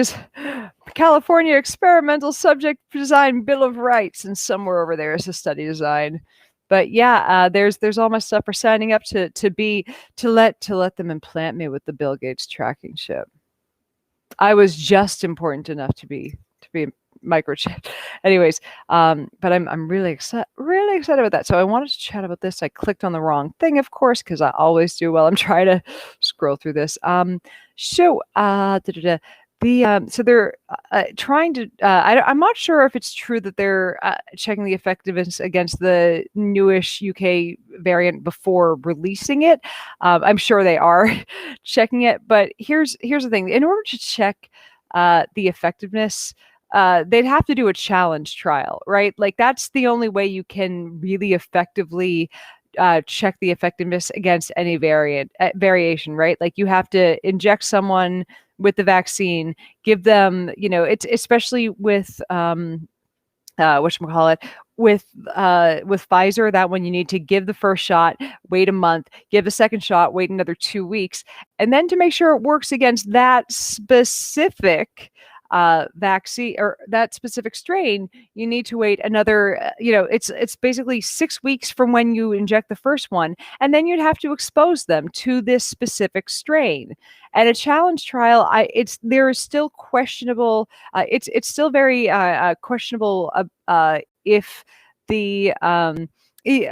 California Experimental Subject Design Bill of Rights, and somewhere over there is a study design. But yeah, there's all my stuff for signing up to let them implant me with the Bill Gates tracking chip. I was just important enough to be microchipped. Anyways, but I'm really excited about that. So I wanted to chat about this. I clicked on the wrong thing, of course, because I always do while I'm trying to scroll through this. So they're trying to. I'm not sure if it's true that they're checking the effectiveness against the newish UK variant before releasing it. I'm sure they are checking it, but here's the thing: in order to check the effectiveness, they'd have to do a challenge trial, right? Like that's the only way you can really effectively check the effectiveness against any variation, right? Like you have to inject someone with the vaccine, give them, it's especially with whatchamacallit, with Pfizer, that one you need to give the first shot, wait a month, give the second shot, wait another 2 weeks, and then to make sure it works against that specific vaccine or that specific strain, you need to wait another, it's basically 6 weeks from when you inject the first one, and then you'd have to expose them to this specific strain. And a challenge trial, there is still questionable. It's still very questionable if the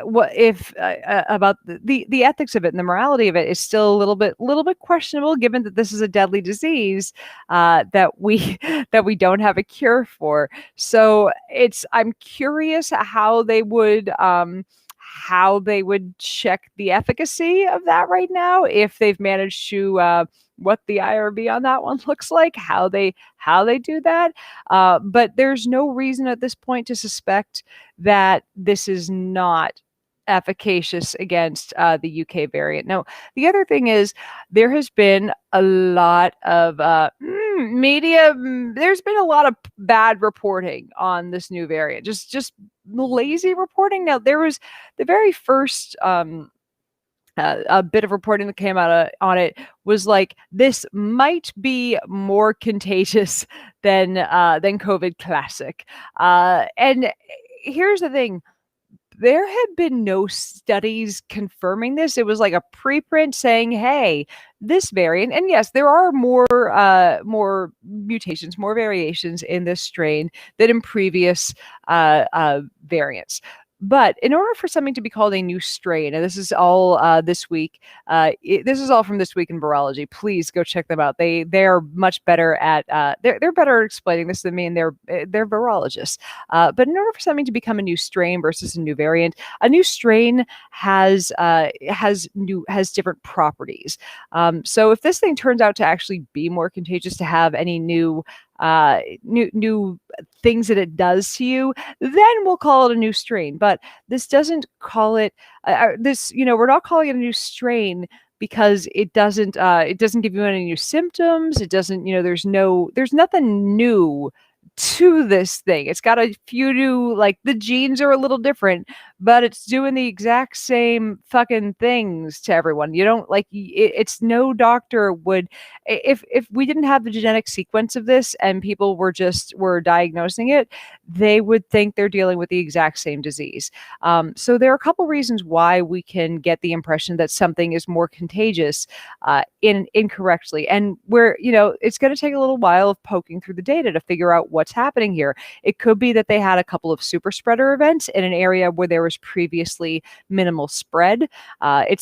what if about the ethics of it and the morality of it is still a little bit questionable, given that this is a deadly disease that we don't have a cure for. So I'm curious how they would check the efficacy of that right now, if they've managed to what the IRB on that one looks like, how they do that. But there's no reason at this point to suspect that this is not efficacious against the UK variant. Now, the other thing is there has been a lot of media. There's been a lot of bad reporting on this new variant, just lazy reporting. Now, there was the very first a bit of reporting that came out on it was like, this might be more contagious than COVID Classic. And here's the thing. There had been no studies confirming this. It was like a preprint saying, hey, this variant, and yes, there are more mutations, more variations in this strain than in previous variants. But in order for something to be called a new strain, and this is all this week, this is all from This Week in Virology. Please go check them out. They're much better at they're better at explaining this than me, and they're virologists. But in order for something to become a new strain versus a new variant, a new strain has different properties. So if this thing turns out to actually be more contagious, to have any new things that it does to you, then we'll call it a new strain. But this doesn't call it we're not calling it a new strain because it doesn't give you any new symptoms. It doesn't, there's nothing new to this thing. It's got a few new, like, the genes are a little different, but it's doing the exact same fucking things to everyone. You don't like it's no doctor would, if we didn't have the genetic sequence of this and people were diagnosing it, they would think they're dealing with the exact same disease. So there are a couple reasons why we can get the impression that something is more contagious incorrectly, and where it's going to take a little while of poking through the data to figure out what's happening here. It could be that they had a couple of super spreader events in an area where there was previously minimal spread. I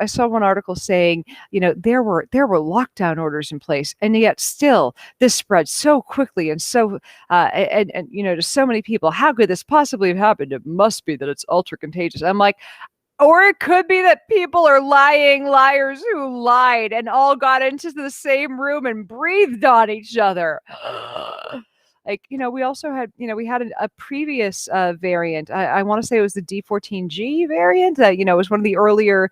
saw one article saying, there were lockdown orders in place, and yet still this spread so quickly and so to so many people. How could this possibly have happened? It must be that it's ultra contagious. I'm like, or it could be that people are lying liars who lied and all got into the same room and breathed on each other. We also had, we had a previous variant. I want to say it was the D14G variant that, was one of the earlier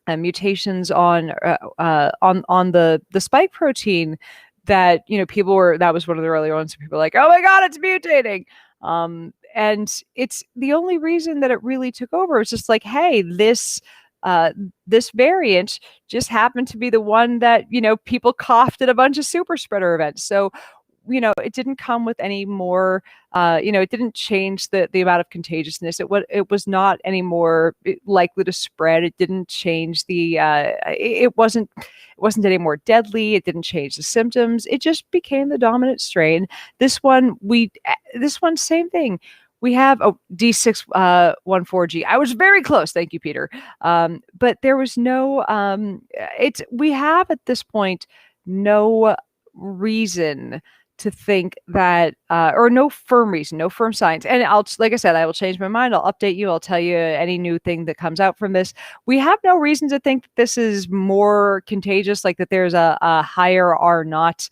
mutations on the spike protein that, that was one of the earlier ones. People were like, oh my God, it's mutating. And it's the only reason that it really took over. It's just like, hey, this variant just happened to be the one that, people coughed at a bunch of super spreader events. So, it didn't come with any more, it didn't change the amount of contagiousness. It was not any more likely to spread. It didn't change it wasn't any more deadly. It didn't change the symptoms. It just became the dominant strain. This one, same thing. We have D614G. I was very close. Thank you, Peter. But there was no, we have at this point no reason to think that, or no firm reason, no firm science. And like I said, I will change my mind. I'll update you. I'll tell you any new thing that comes out from this. We have no reason to think that this is more contagious, like that there's a higher R naught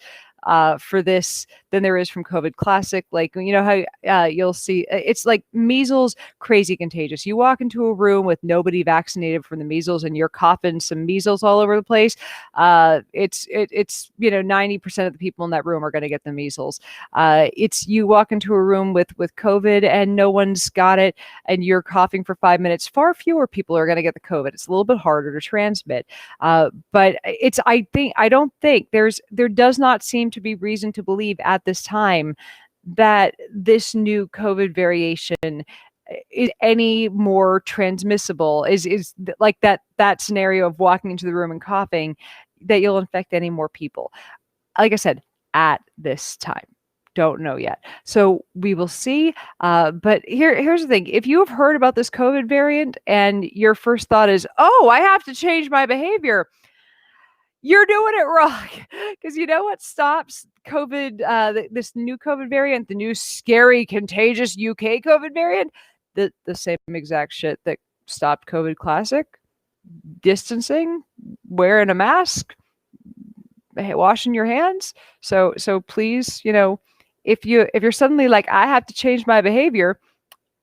for this than there is from COVID Classic. Like, how you'll see, it's like measles, crazy contagious. You walk into a room with nobody vaccinated from the measles and you're coughing some measles all over the place. It's 90% of the people in that room are going to get the measles. You walk into a room with COVID and no one's got it and you're coughing for 5 minutes. Far fewer people are going to get the COVID. It's a little bit harder to transmit. But I don't think there does not seem to be reason to believe at this time that this new COVID variation is any more transmissible, is like that scenario of walking into the room and coughing, that you'll infect any more people. Like I said, at this time. Don't know yet. So we will see. But here's the thing. If you have heard about this COVID variant and your first thought is, oh, I have to change my behavior, you're doing it wrong. Because you know what stops COVID, this new COVID variant, the new scary, contagious UK COVID variant? The same exact shit that stopped COVID Classic. Distancing, wearing a mask, washing your hands. So please, if you're suddenly like, I have to change my behavior,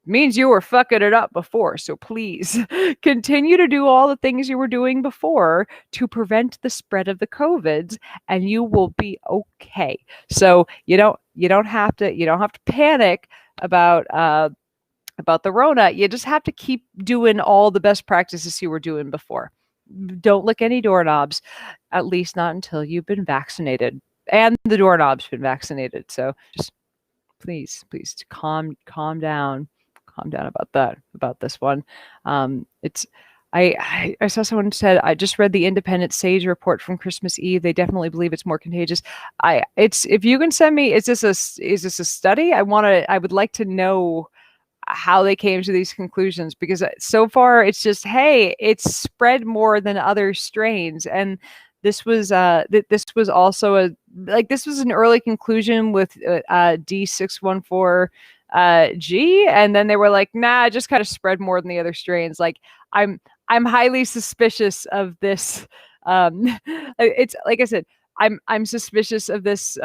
means you were fucking it up before. So please continue to do all the things you were doing before to prevent the spread of the COVIDs, and you will be okay. So you don't have to panic about the Rona. You just have to keep doing all the best practices you were doing before. Don't lick any doorknobs, at least not until you've been vaccinated and the doorknob's been vaccinated. So just please calm down. Calm down about this one. I saw someone said, I just read the Independent Sage report from Christmas Eve. They definitely believe it's more contagious. If you can send me, is this a study? I would like to know how they came to these conclusions, because so far it's just, hey, it's spread more than other strains. And this was this was also this was an early conclusion with D614 G, and then they were like, nah, it just kind of spread more than the other strains. Like, I'm highly suspicious of this. It's like I said, I'm suspicious of this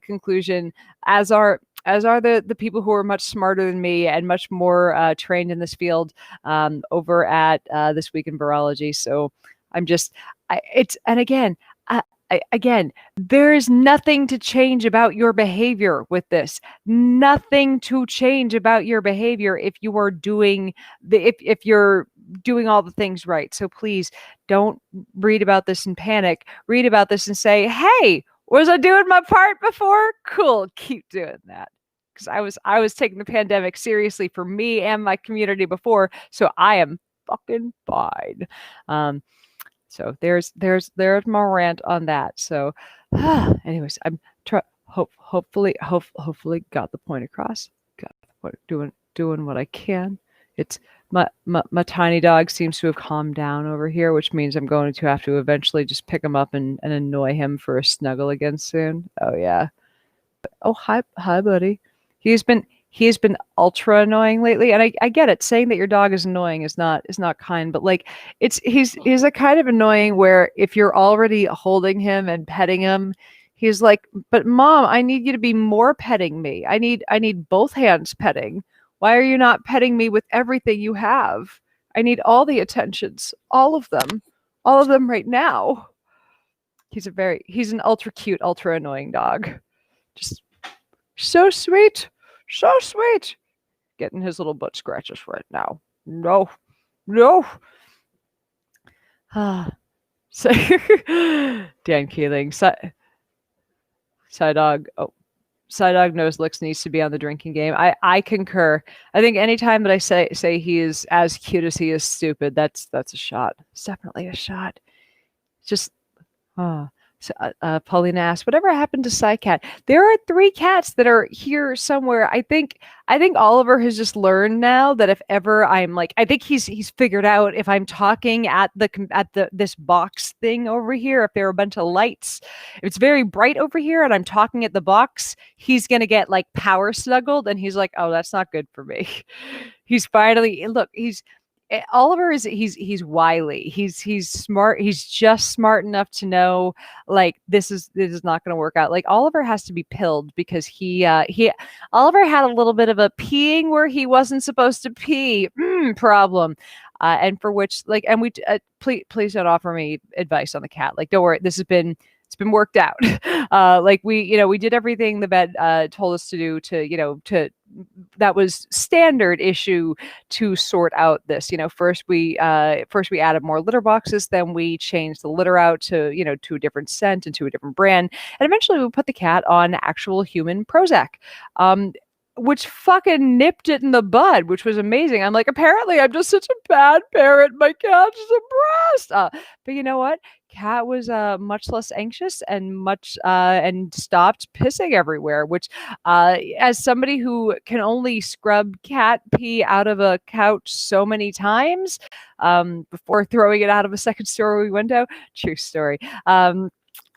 conclusion, as are the people who are much smarter than me and much more trained in this field over at This Week in Virology. So I'm just, and again, again, there is nothing to change about your behavior with this. Nothing to change about your behavior if you are doing if you're doing all the things right. So please don't read about this and panic. Read about this and say, "Hey, was I doing my part before? Cool, keep doing that." Because I was taking the pandemic seriously for me and my community before, so I am fucking fine. So there's my rant on that. So, anyways, I'm hopefully got the point across. Got the point, doing what I can. It's my tiny dog seems to have calmed down over here, which means I'm going to have to eventually just pick him up and annoy him for a snuggle again soon. Oh yeah. Oh hi buddy. He's been ultra annoying lately, and I get it. Saying that your dog is annoying is not kind, but like he's a kind of annoying where if you're already holding him and petting him, he's like, "But mom, I need you to be more petting me. I need both hands petting. Why are you not petting me with everything you have? I need all the attentions, all of them right now." He's an ultra cute, ultra annoying dog. Just so sweet. So sweet. Getting his little butt scratches right now. No. So, Dan Keeling. Side dog. Oh, Side dog knows Licks needs to be on the drinking game. I concur. I think anytime that I say he is as cute as he is stupid, that's a shot. It's definitely a shot. Just, So, Paulina asked, "Whatever happened to Psy-Cat?" There are 3 cats that are here somewhere. I think Oliver has just learned now that if ever I'm like, I think he's figured out if I'm talking at this box thing over here, if there are a bunch of lights, if it's very bright over here and I'm talking at the box, he's gonna get like power snuggled, and he's like, "Oh, that's not good for me." He's finally Oliver he's wily. He's smart. He's just smart enough to know like this is not going to work out. Like Oliver has to be pilled because Oliver had a little bit of a peeing where he wasn't supposed to pee problem, and for which and we please don't offer me advice on the cat. Like don't worry, it's been worked out. Like we did everything the vet told us to do to that was standard issue to sort out this. First we added more litter boxes, then we changed the litter out to to a different scent and to a different brand, and eventually we put the cat on actual human Prozac. Which fucking nipped it in the bud, which was amazing. I'm like, apparently I'm just such a bad parent. My cat's depressed. But you know what? Cat was much less anxious and and stopped pissing everywhere, which as somebody who can only scrub cat pee out of a couch so many times before throwing it out of a second-story window, true story.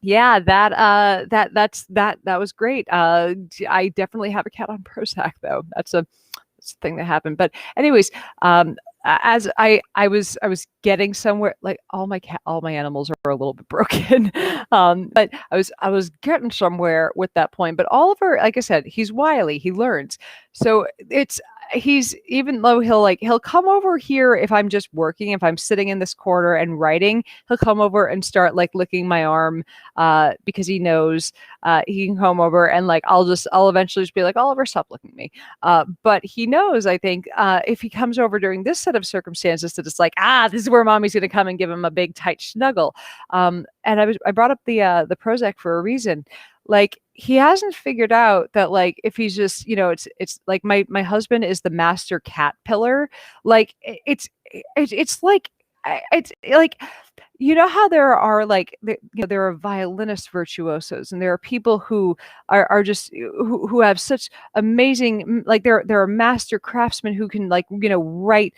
Yeah, that was great. I definitely have a cat on Prozac though. That's a thing that happened. But anyways, as I was getting somewhere, like all my animals are a little bit broken. But I was getting somewhere with that point. But Oliver, like I said, he's wily, he learns. So he's, even though he'll come over here if I'm just working, if I'm sitting in this corner and writing, he'll come over and start like licking my arm because he knows he can come over and like I'll eventually just be like, "Oliver, stop licking me." But he knows, I think, if he comes over during this set of circumstances, that it's like, this is where mommy's gonna come and give him a big tight snuggle. And I brought up the Prozac for a reason. Like he hasn't figured out that like if he's just it's like my husband is the master cat pillar. Like it's like you know how there are like there are violinist virtuosos, and there are people who are just who have such amazing, like there are master craftsmen who can, like, write,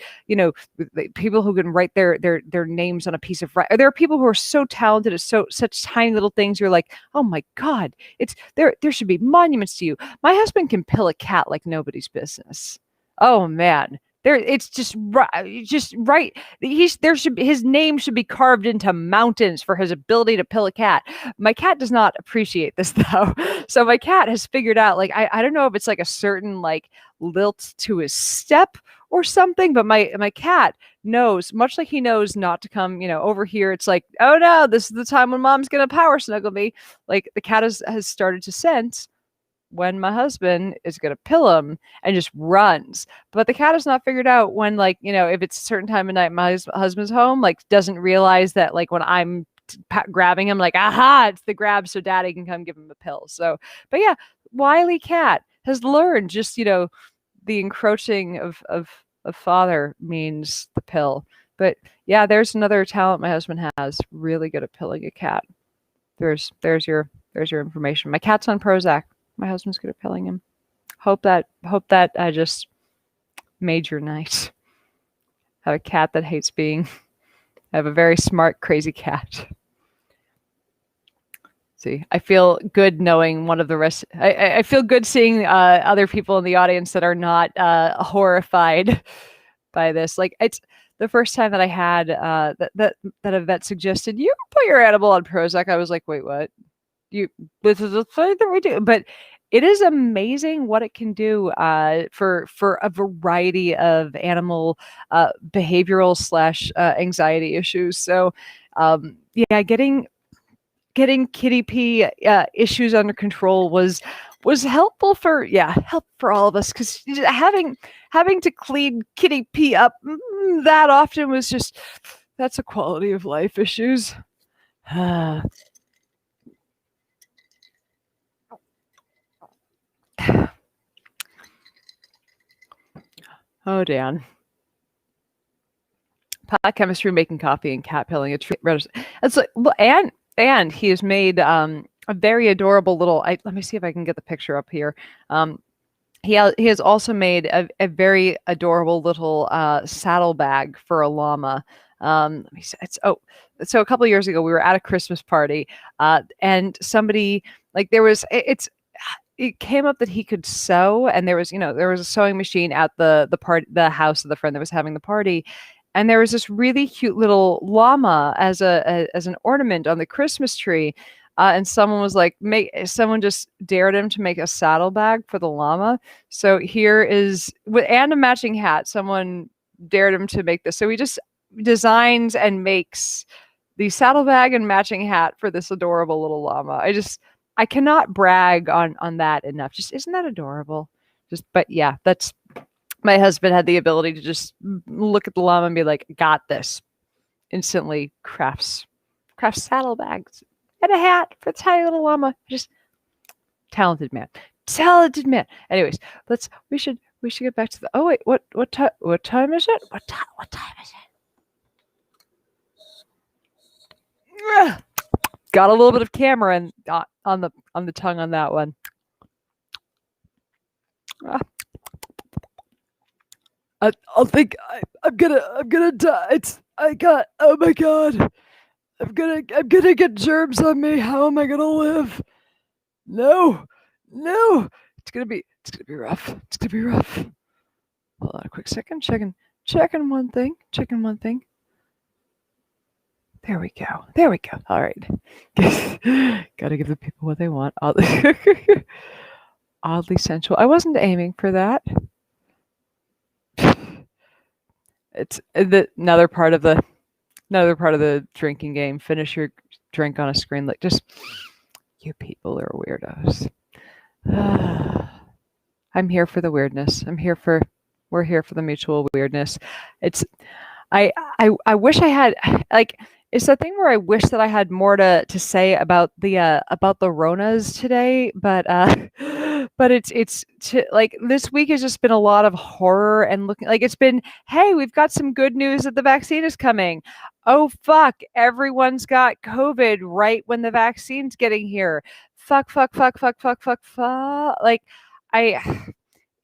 people who can write their names on a piece of there are people who are so talented at such tiny little things. You're like, oh my god, it's there should be monuments to you. My husband can pill a cat like nobody's business. Oh man, it's just right, his name should be carved into mountains for his ability to pill a cat. My cat does not appreciate this though. So my cat has figured out, like, I don't know if it's like a certain like lilt to his step or something, but my cat knows, much like he knows not to come, over here. It's like, oh no, this is the time when mom's gonna power snuggle me. Like, the cat has started to sense when my husband is going to pill him, and just runs. But the cat has not figured out when, like, if it's a certain time of night, my husband's home, like, doesn't realize that, like, when I'm grabbing him, like, aha, it's the grab so daddy can come give him a pill. So, but yeah, wily cat has learned just, the encroaching of father means the pill. But yeah, there's another talent my husband has, really good at pilling a cat. There's your information. My cat's on Prozac. My husband's good at pilling him. Hope that I just made your night. Have a cat that hates being. I have a very smart, crazy cat. See, I feel good knowing one of the rest. I feel good seeing other people in the audience that are not horrified by this. Like, it's the first time that I had that a vet suggested, you put your animal on Prozac. I was like, wait, what? This is a thing that we do. But it is amazing what it can do for a variety of animal behavioral / anxiety issues. So yeah, getting kitty pee issues under control was helpful for all of us, because having to clean kitty pee up that often was just, that's a quality of life issues. Oh, Dan. Pot chemistry, making coffee, and cat pilling a tree. It's like, and he has made a very adorable little. Let me see if I can get the picture up here. He has also made a very adorable little saddle bag for a llama. Let me see. So a couple of years ago, we were at a Christmas party, and somebody, like, it came up that he could sew, and there was a sewing machine at the house of the friend that was having the party, and there was this really cute little llama as an ornament on the Christmas tree, and someone just dared him to make a saddlebag for the llama. So here is, and a matching hat. Someone dared him to make this, so he just designs and makes the saddlebag and matching hat for this adorable little llama. I cannot brag on that enough. Just, isn't that adorable? But yeah, that's, my husband had the ability to just look at the llama and be like, got this. Instantly crafts saddlebags and a hat for the tiny little llama. Just talented man. Anyways, we should get back to the, oh wait, what time is it? What time is it? Got a little bit of camera on the tongue on that one. I'll think I'm gonna die. Oh my god, I'm gonna get germs on me. How am I gonna live? No, it's gonna be rough. It's gonna be rough. Hold on a quick second. Checking one thing. There we go. All right. Gotta give the people what they want. Oddly sensual. I wasn't aiming for that. It's another part of the drinking game. Finish your drink on a screen. Like, just, you people are weirdos. I'm here for the weirdness. We're here for the mutual weirdness. It's, I wish I had, like, it's the thing where I wish that I had more to say about the ronas today, but But like this week has just been a lot of horror and looking like it's been, hey, we've got some good news that the vaccine is coming. Oh fuck, everyone's got COVID right when the vaccine's getting here. Fuck, fuck, fuck, fuck, fuck, fuck, fuck. Like I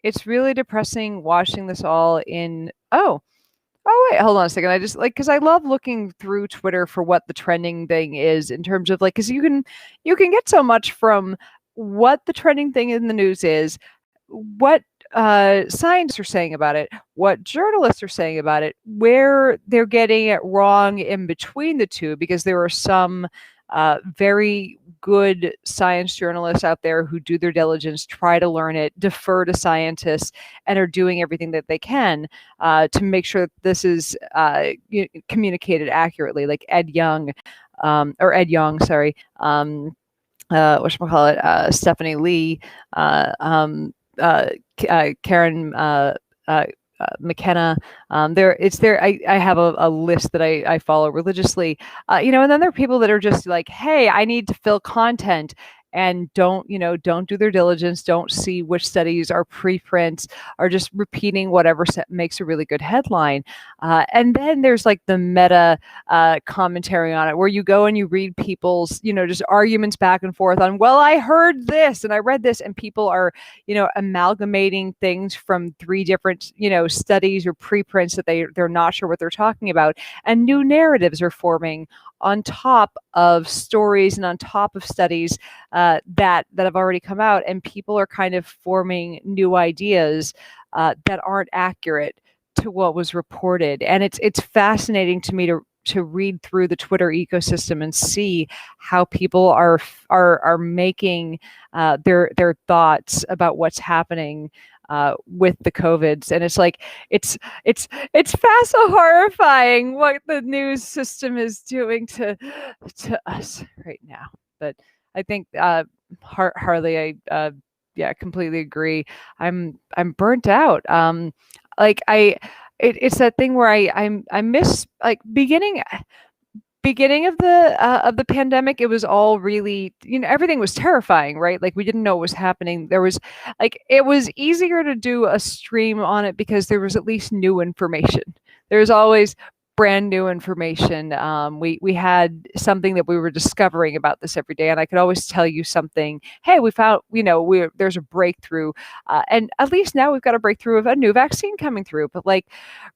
it's really depressing watching this all in oh wait, hold on a second. I just like because I love looking through Twitter for what the trending thing is in terms of like because you can get so much from what the trending thing in the news is, what scientists are saying about it, what journalists are saying about it, where they're getting it wrong in between the two, because there are some very good science journalists out there who do their diligence, try to learn it, defer to scientists, and are doing everything that they can to make sure that this is communicated accurately. Like Ed Young, or Ed Young, sorry, whatchamacallit, Stephanie Lee, Karen McKenna. I have a list that I follow religiously, and then there are people that are just like, hey, I need to fill content and don't do their diligence, don't see which studies are preprints, are just repeating whatever makes a really good headline. And then there's like the meta commentary on it, where you go and you read people's, just arguments back and forth on, well, I heard this and I read this, and people are, amalgamating things from 3 different, studies or preprints that they're not sure what they're talking about, and new narratives are forming on top of stories and on top of studies that have already come out, and people are kind of forming new ideas that aren't accurate to what was reported. And it's fascinating to me to read through the Twitter ecosystem and see how people are making their thoughts about what's happening with the COVIDs. And it's like it's fast so horrifying what the news system is doing to us right now. But I think Harley, I yeah, completely agree. I'm burnt out. Like it's that thing where I miss like beginning of the pandemic. It was all really, everything was terrifying, right? Like we didn't know what was happening. There was like, it was easier to do a stream on it because there was at least new information. There's always brand new information. We had something that we were discovering about this every day, and I could always tell you something. Hey, we found, there's a breakthrough, and at least now we've got a breakthrough of a new vaccine coming through. But like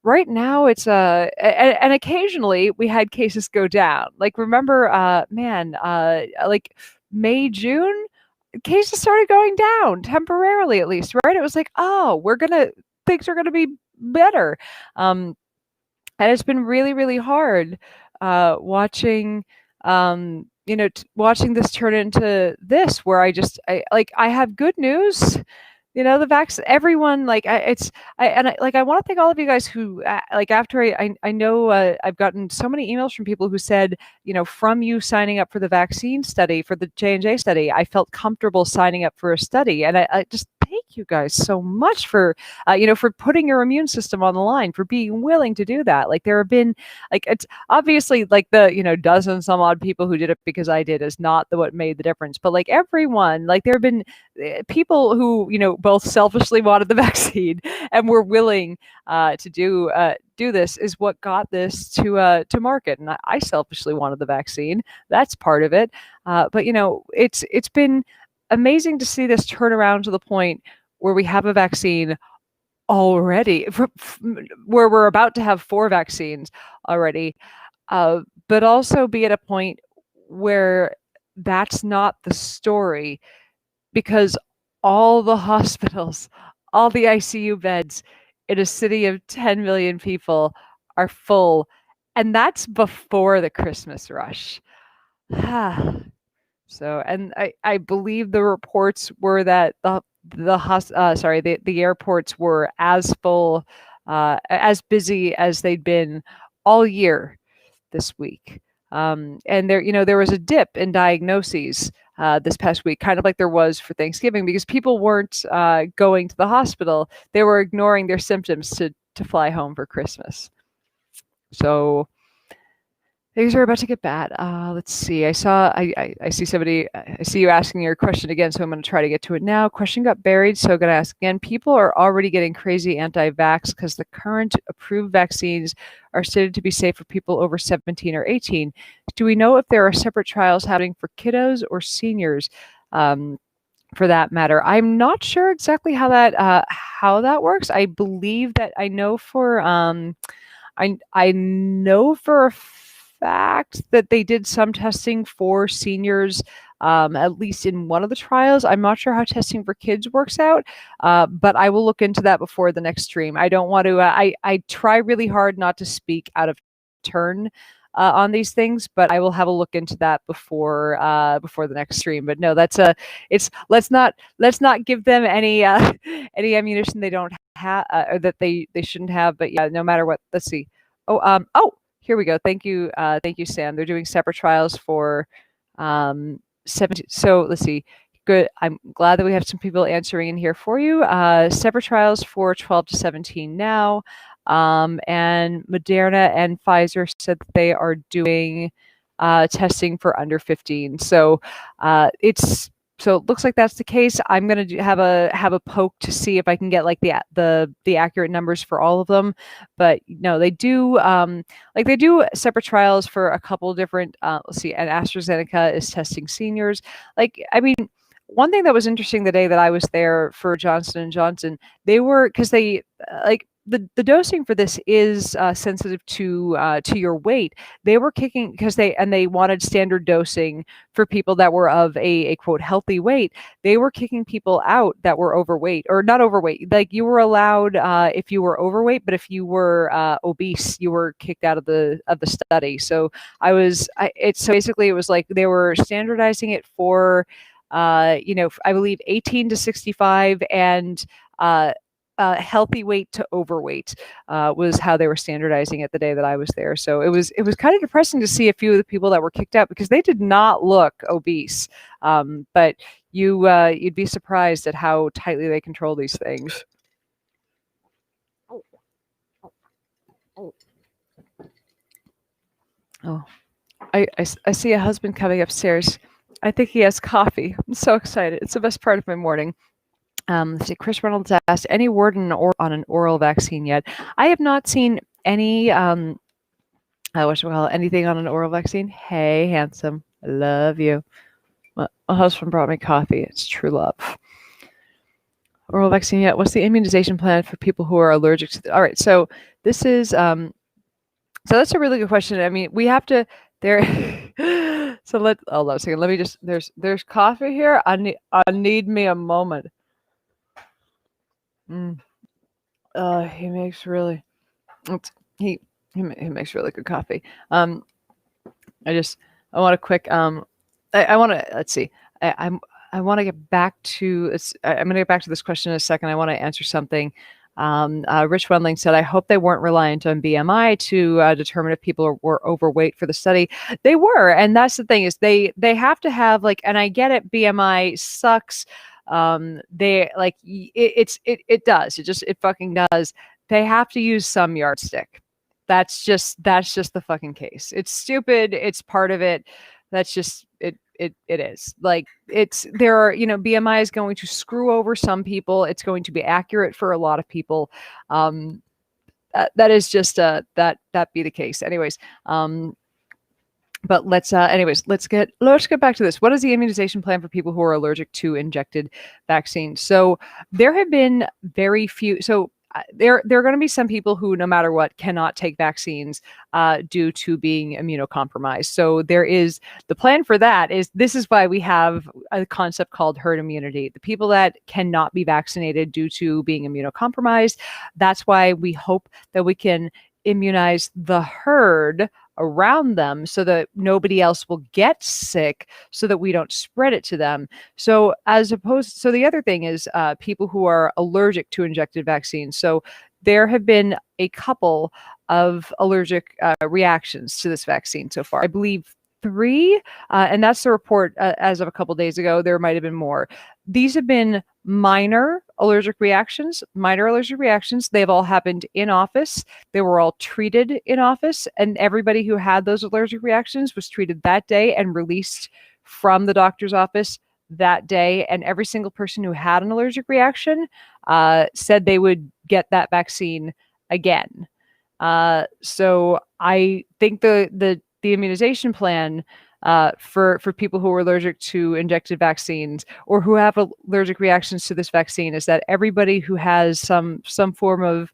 right now, it's and occasionally we had cases go down. Like remember, like May, June, cases started going down temporarily, at least, right? It was like, oh, things are gonna be better. And it's been really, really hard watching, watching this turn into this, where I have good news. The everyone, like, I want to thank all of you guys who, like, after I know I've gotten so many emails from people who said, from you signing up for the vaccine study, for the J&J study, I felt comfortable signing up for a study. And I just thank you guys so much for, for putting your immune system on the line, for being willing to do that. Like there have been, like, it's obviously like the, dozen some odd people who did it because I did is not what made the difference. But like everyone, like there have been people who, both selfishly wanted the vaccine and were willing to do this, is what got this to market. And I selfishly wanted the vaccine. That's part of it. But it's been amazing to see this turn around to the point where we have a vaccine already, where we're about to have 4 vaccines already, but also be at a point where that's not the story, because all the hospitals, all the ICU beds in a city of 10 million people are full. And that's before the Christmas rush. So, and I believe the reports were that the airports were as full, as busy as they'd been all year this week. And there was a dip in diagnoses this past week, kind of like there was for Thanksgiving, because people weren't going to the hospital. They were ignoring their symptoms to fly home for Christmas. So Things are about to get bad. Let's see. I see somebody. I see you asking your question again, so I'm going to try to get to it now. Question got buried, so I'm going to ask again. People are already getting crazy anti-vax because the current approved vaccines are stated to be safe for people over 17 or 18. Do we know if there are separate trials happening for kiddos or seniors? For that matter, I'm not sure exactly how that works. I believe that I know for I know for a fact that they did some testing for seniors, at least in one of the trials. I'm not sure how testing for kids works out, but I will look into that before the next stream. I don't want to. I try really hard not to speak out of turn. On these things, but I will have a look into that before the next stream. But no, that's a it's let's not give them any any ammunition they don't have or that they shouldn't have. But yeah, no matter what, let's see. Oh, here we go. Thank you, Sam. They're doing separate trials for 17. So let's see. Good. I'm glad that we have some people answering in here for you. Separate trials for 12 to 17 now. And Moderna and Pfizer said that they are doing testing for under 15. So so it looks like that's the case. I'm gonna have a poke to see if I can get like the accurate numbers for all of them. But no, they do they do separate trials for a couple different. Let's see, and AstraZeneca is testing seniors. Like, I mean, one thing that was interesting the day that I was there for Johnson and Johnson, they were because they like the dosing for this is sensitive to your weight. They were kicking because they wanted standard dosing for people that were of a quote healthy weight. They were kicking people out that were overweight or not overweight. Like, you were allowed if you were overweight, but if you were obese, you were kicked out of the study. So so basically it was like they were standardizing it for I believe 18 to 65 and healthy weight to overweight was how they were standardizing it the day that I was there. So it was kind of depressing to see a few of the people that were kicked out because they did not look obese. But you'd be surprised at how tightly they control these things. Oh, I see a husband coming upstairs. I think he has coffee. I'm so excited. It's the best part of my morning. Let's see, Chris Reynolds asked, any word on an oral vaccine yet? I have not seen any, anything on an oral vaccine. Hey, handsome. I love you. My husband brought me coffee. It's true love. Oral vaccine yet? What's the immunization plan for people who are allergic to all right, so this is, so that's a really good question. I mean, we have to, there, so hold on a second. Let me just, there's coffee here. I need me a moment. He makes really he makes really good coffee. I want a quick I want to let's see. I want to get back to I'm going to get back to this question in a second. I want to answer something. Rich Wendling said, I hope they weren't reliant on BMI to determine if people were overweight for the study. They were, and that's the thing is they have to have and I get it, BMI sucks. They it does, it fucking does. They have to use some yardstick. That's just the fucking case. It's stupid, it's part of it. That's just it is there are BMI is going to screw over some people. It's going to be accurate for a lot of people. That is just that be the case anyways. But let's get back to this. What is the immunization plan for people who are allergic to injected vaccines? So there have been very few. So there are going to be some people who, no matter what, cannot take vaccines due to being immunocompromised. So there is the plan for that. This is why we have a concept called herd immunity. The people that cannot be vaccinated due to being immunocompromised. That's why we hope that we can immunize the herd around them so that nobody else will get sick, so that we don't spread it to them. So the other thing is people who are allergic to injected vaccines. So there have been a couple of allergic reactions to this vaccine so far. I believe 3, and that's the report as of a couple days ago. There might have been more. These have been minor allergic reactions, minor allergic reactions. They've all happened in office. They were all treated in office, and everybody who had those allergic reactions was treated that day and released from the doctor's office that day. And every single person who had an allergic reaction said they would get that vaccine again. So I think the immunization plan for people who are allergic to injected vaccines or who have allergic reactions to this vaccine is that everybody who has some form of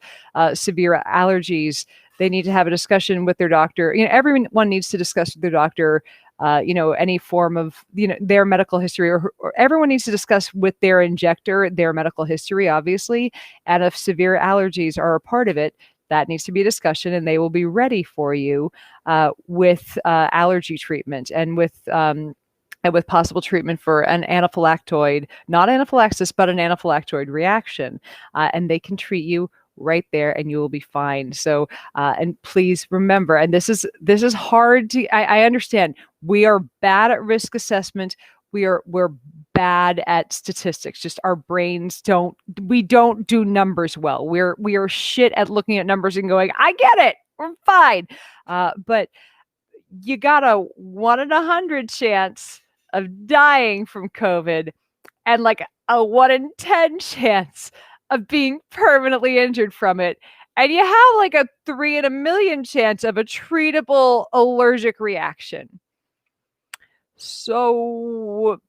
severe allergies, they need to have a discussion with their doctor. Everyone needs to discuss with their doctor any form of, their medical history, or everyone needs to discuss with their injector their medical history, obviously. And if severe allergies are a part of it, that needs to be a discussion, and they will be ready for you with allergy treatment and with possible treatment for an anaphylactoid, not anaphylaxis, but an anaphylactoid reaction. And they can treat you right there, and you will be fine. So, and please remember, and this is hard to, I understand, we are bad at risk assessment. We're bad at statistics. Just our brains don't do numbers well. We are shit at looking at numbers and going, I get it, we're fine. But you got a 1 in 100 chance of dying from COVID, and like a 1 in 10 chance of being permanently injured from it. And you have like a 3 in a million chance of a treatable allergic reaction. So,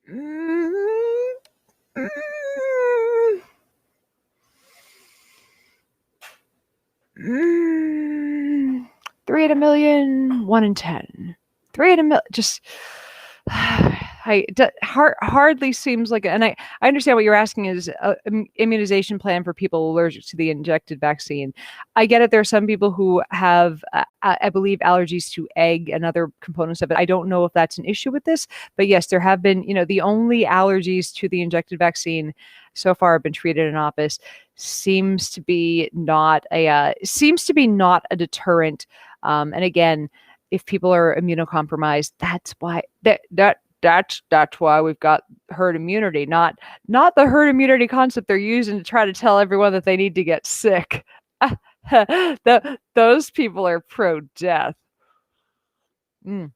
3 in a million, 1 in 10. 3 in a million, just hardly seems like, and I understand what you're asking is an immunization plan for people allergic to the injected vaccine. I get it. There are some people who have, I believe, allergies to egg and other components of it. I don't know if that's an issue with this, but yes, there have been, the only allergies to the injected vaccine so far have been treated in office. Seems to be not a deterrent. And again, if people are immunocompromised, that's why that's why we've got herd immunity, not the herd immunity concept they're using to try to tell everyone that they need to get sick. Those people are pro-death. Oh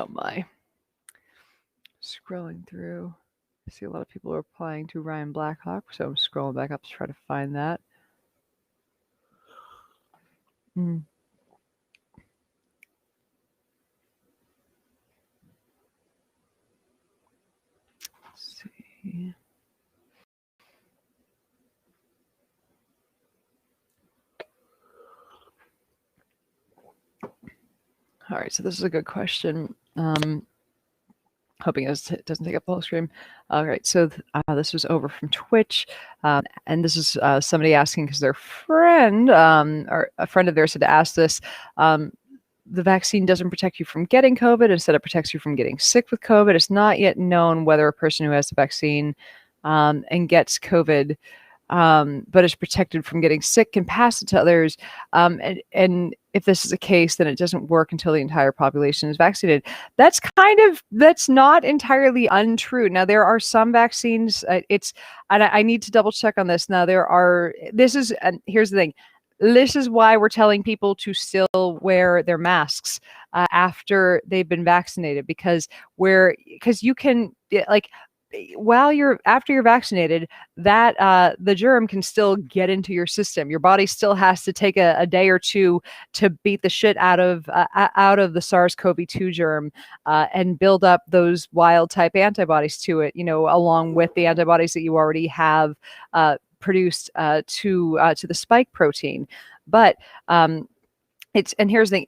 my. Scrolling through. I see a lot of people are applying to Ryan Blackhawk, so I'm scrolling back up to try to find that. Let's see. All right, so this is a good question. Hoping it doesn't take up the whole screen. All right, so this was over from Twitch, and this is somebody asking because their friend, or a friend of theirs had asked this. The vaccine doesn't protect you from getting COVID. Instead, it protects you from getting sick with COVID. It's not yet known whether a person who has the vaccine and gets COVID, but is protected from getting sick can pass it to others. And if this is the case, then it doesn't work until the entire population is vaccinated. That's not entirely untrue. Now, there are some vaccines. And I need to double check on this. Now, and here's the thing. This is why we're telling people to still wear their masks after they've been vaccinated, because you can, like, after you're vaccinated, that the germ can still get into your system. Your body still has to take a day or two to beat the shit out of the SARS-CoV-2 germ and build up those wild type antibodies to it, along with the antibodies that you already have produced to the spike protein. But and here's the thing,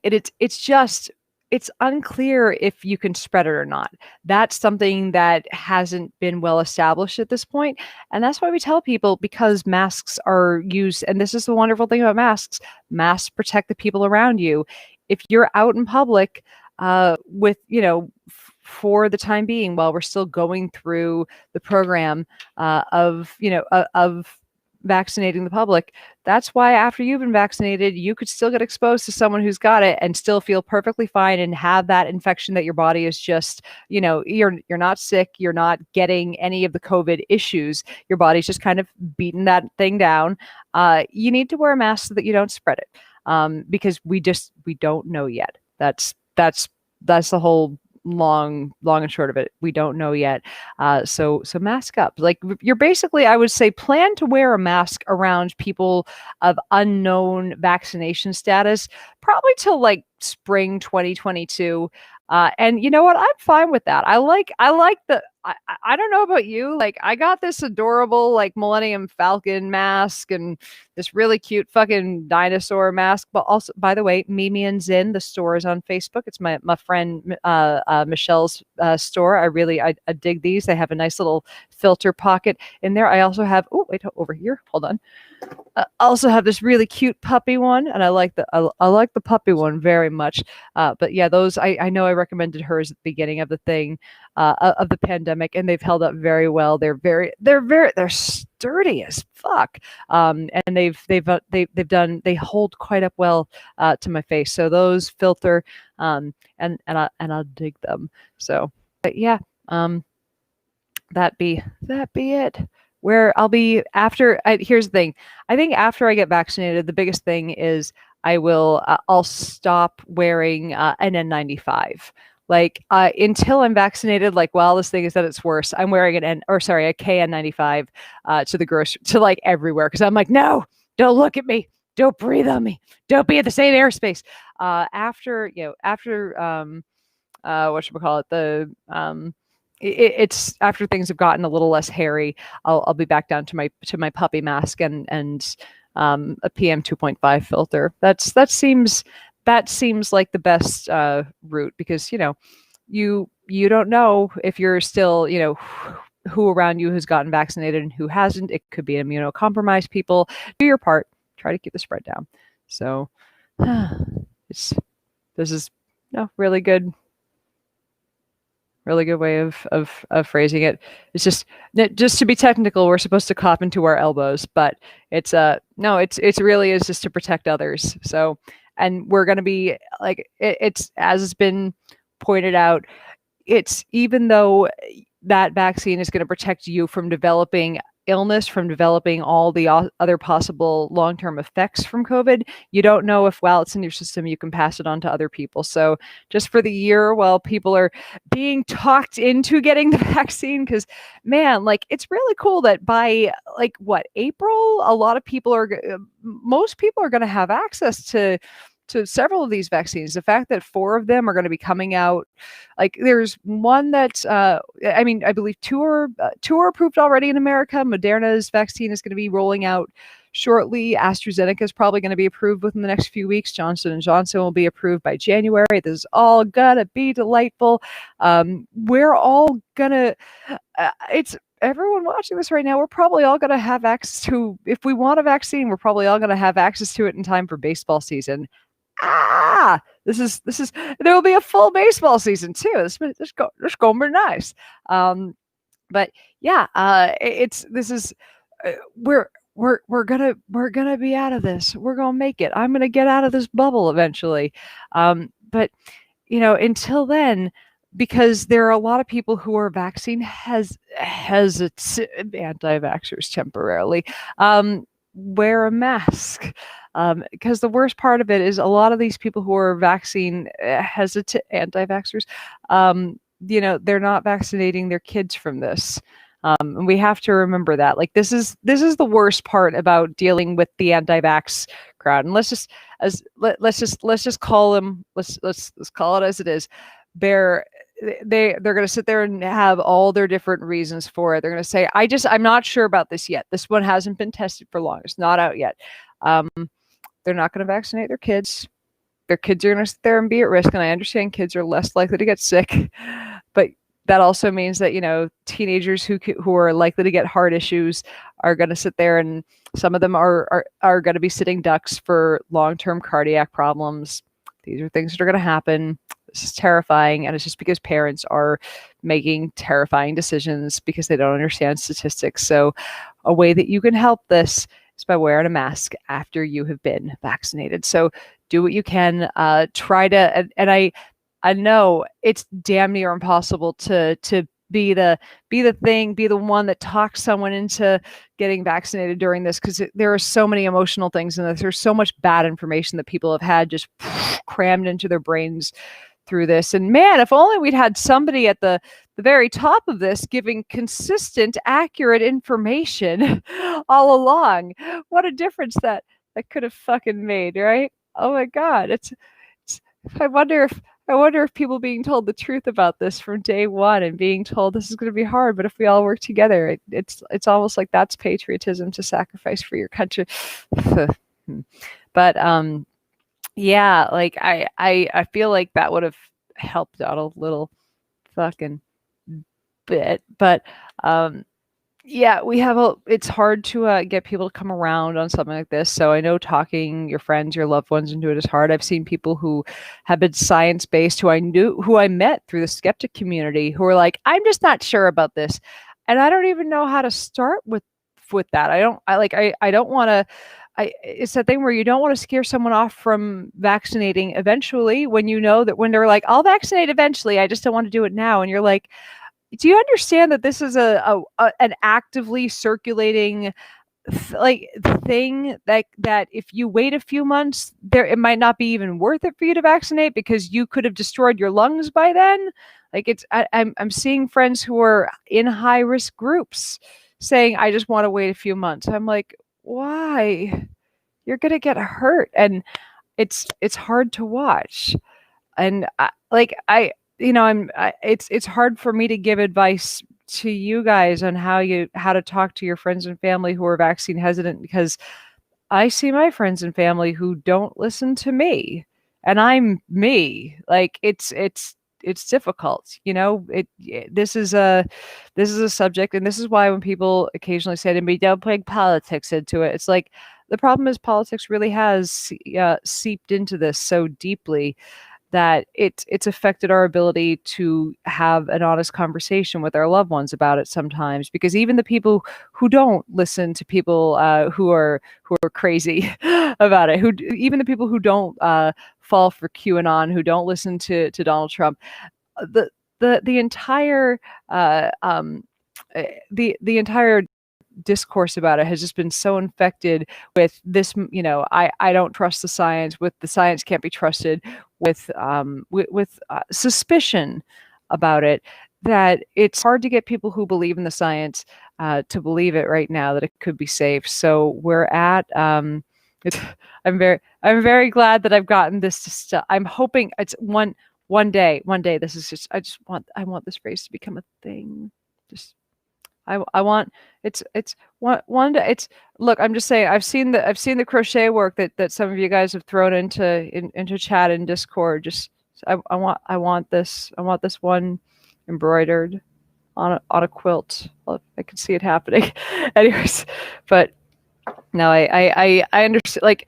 it's unclear if you can spread it or not. That's something that hasn't been well established at this point. And that's why we tell people, because masks are used, and this is the wonderful thing about masks protect the people around you. If you're out in public with, for the time being, while we're still going through the program of vaccinating the public. That's why after you've been vaccinated, you could still get exposed to someone who's got it and still feel perfectly fine and have that infection that your body is just, you're not sick, you're not getting any of the COVID issues. Your body's just kind of beating that thing down. You need to wear a mask so that you don't spread it. Because we don't know yet. That's the whole long and short of it. We don't know yet. So mask up. Like, you're basically, I would say, plan to wear a mask around people of unknown vaccination status, probably till like spring 2022. And you know what? I'm fine with that. I like I don't know about you. Like, I got this adorable like Millennium Falcon mask and this really cute fucking dinosaur mask. But also, by the way, Mimi and Zin, the store is on Facebook. It's my friend Michelle's store. I dig these. They have a nice little filter pocket in there. I also have, oh wait, over here. Hold on. I also have this really cute puppy one, and I like the puppy one very much. But yeah, those I know I recommended hers at the beginning of the thing, of the pandemic, and they've held up very well. They're sturdy as fuck, and they hold quite up well to my face. So those filter, and I'll dig them. So, but yeah, that be it. Where I'll be after, here's the thing. I think after I get vaccinated, the biggest thing is I'll stop wearing an N95. Like, until I'm vaccinated, like, while this thing is at its worst, I'm wearing a KN95 to the grocery, to like everywhere, because I'm like, no, don't look at me, don't breathe on me, don't be in the same airspace. After whatchamacallit, it's after things have gotten a little less hairy, I'll be back down to my puppy mask and a PM 2.5 filter. That seems like the best route, because you don't know if you're still, who around you has gotten vaccinated and who hasn't. It could be immunocompromised people. Do your part. Try to keep the spread down. So this is really good way of phrasing it. It's just to be technical, we're supposed to cough into our elbows, but it's really is just to protect others. So, and we're going to be like, it's, as has been pointed out, it's, even though that vaccine is going to protect you from developing illness, from developing all the other possible long-term effects from COVID, you don't know if, while it's in your system, you can pass it on to other people. So just for the year while people are being talked into getting the vaccine, because man, like, it's really cool that by like April, most people are going to have access to several of these vaccines. The fact that 4 of them are going to be coming out, like, there's one that's, I believe 2 are approved already in America. Moderna's vaccine is going to be rolling out shortly. AstraZeneca is probably going to be approved within the next few weeks. Johnson & Johnson will be approved by January. This is all gonna be delightful. We're all gonna, it's, everyone watching this right now, we're probably all going to have access to, if we want a vaccine, we're probably all going to have access to it in time for baseball season. This is there will be a full baseball season too. This going to be nice. But yeah, we're gonna be out of this. We're gonna make it. I'm gonna get out of this bubble eventually. But until then, because there are a lot of people who are vaccine anti-vaxxers temporarily, wear a mask. Because the worst part of it is a lot of these people who are vaccine hesitant anti-vaxxers, they're not vaccinating their kids from this. And we have to remember that. Like, this is the worst part about dealing with the anti-vax crowd. And let's just call them, let's call it as it is. They're going to sit there and have all their different reasons for it. They're going to say, I'm not sure about this yet. This one hasn't been tested for long. It's not out yet. They're not going to vaccinate their kids. Their kids are going to sit there and be at risk. And I understand kids are less likely to get sick, but that also means that, teenagers who are likely to get heart issues are going to sit there, and some of them are going to be sitting ducks for long-term cardiac problems. These are things that are going to happen. This is terrifying, and it's just because parents are making terrifying decisions because they don't understand statistics. So a way that you can help this is by wearing a mask after you have been vaccinated. So do what you can. Try to, and I know it's damn near impossible to be the one that talks someone into getting vaccinated during this, because there are so many emotional things in this. There's so much bad information that people have had just crammed into their brains through this. And man, if only we'd had somebody at the very top of this giving consistent, accurate information all along. What a difference that could have fucking made, right? Oh my God. It's I wonder if people being told the truth about this from day one and being told this is going to be hard, but if we all work together, it's almost like that's patriotism, to sacrifice for your country. But yeah, like I feel like that would have helped out a little fucking bit, but yeah, it's hard to get people to come around on something like this. So I know talking your friends, your loved ones into it is hard. I've seen people who have been science-based, who I met through the skeptic community, who are like, I'm just not sure about this. And I don't even know how to start with that. I don't want to, it's that thing where you don't want to scare someone off from vaccinating eventually, when you know that when they're like, I'll vaccinate eventually, I just don't want to do it now. And you're like, do you understand that this is an actively circulating thing that if you wait a few months, it might not be even worth it for you to vaccinate, because you could have destroyed your lungs by then? Like I'm seeing friends who are in high risk groups saying, I just want to wait a few months. I'm like, why? You're gonna get hurt, and it's hard to watch. And it's hard for me to give advice to you guys on how to talk to your friends and family who are vaccine hesitant, because I see my friends and family who don't listen to me, and I'm me. Like it's difficult, this is a subject, and this is why when people occasionally say to me, don't bring politics into it, it's like, the problem is politics really has seeped into this so deeply that it's affected our ability to have an honest conversation with our loved ones about it sometimes, because even the people who don't listen to people who are crazy about it, even the people who don't fall for QAnon, who don't listen to Donald Trump, the entire the entire discourse about it has just been so infected with this, I don't trust the science, with the science can't be trusted, with suspicion about it, that it's hard to get people who believe in the science to believe it right now, that it could be safe. So we're at I'm very glad that I've gotten this to stuff. I'm hoping it's one day this is just, I want this phrase to become a thing. Just I want it's one day. It's, look, I'm just saying, I've seen the crochet work that some of you guys have thrown into chat and Discord. Just I want this one embroidered on a quilt. I can see it happening. Anyways, but no, I understand. Like,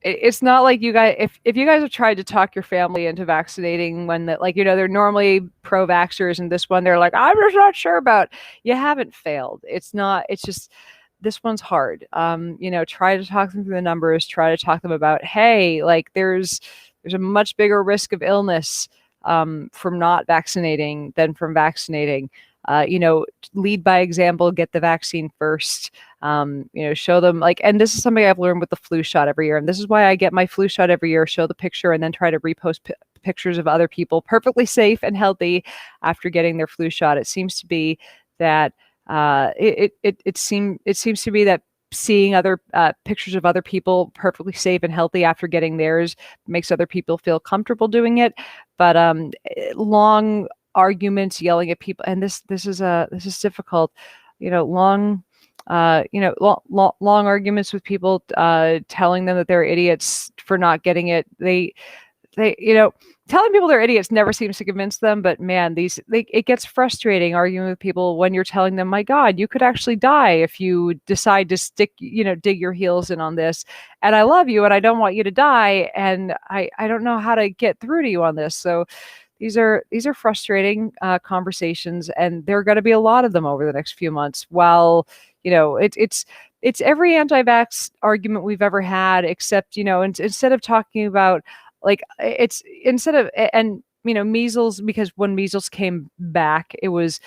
it's not like you guys, if you guys have tried to talk your family into vaccinating when they're normally pro-vaxxers, and this one they're like, I'm just not sure about, you haven't failed. It's just, this one's hard. Try to talk them through the numbers, try to talk them about, hey, like there's a much bigger risk of illness from not vaccinating than from vaccinating. Lead by example, get the vaccine first. Show them, and this is something I've learned with the flu shot every year. And this is why I get my flu shot every year, show the picture, and then try to repost pictures of other people perfectly safe and healthy after getting their flu shot. It seems to be that it seems to be that seeing other pictures of other people perfectly safe and healthy after getting theirs makes other people feel comfortable doing it. But long arguments, yelling at people, and this is difficult. Long arguments with people, telling them that they're idiots for not getting it. They telling people they're idiots never seems to convince them, but man, it gets frustrating arguing with people when you're telling them, my God, you could actually die if you decide to dig your heels in on this, and I love you and I don't want you to die, and I don't know how to get through to you on this. So these are frustrating conversations, and there are going to be a lot of them over the next few months, while it's every anti-vax argument we've ever had, except instead of talking about like it's instead of and measles, because when measles came back, it was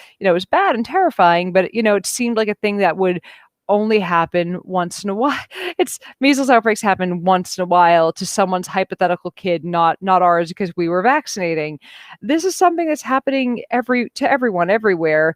bad and terrifying, but it seemed like a thing that would only happen once in a while. It's measles outbreaks happen once in a while to someone's hypothetical kid, not ours, because we were vaccinating. This is something that's happening to everyone everywhere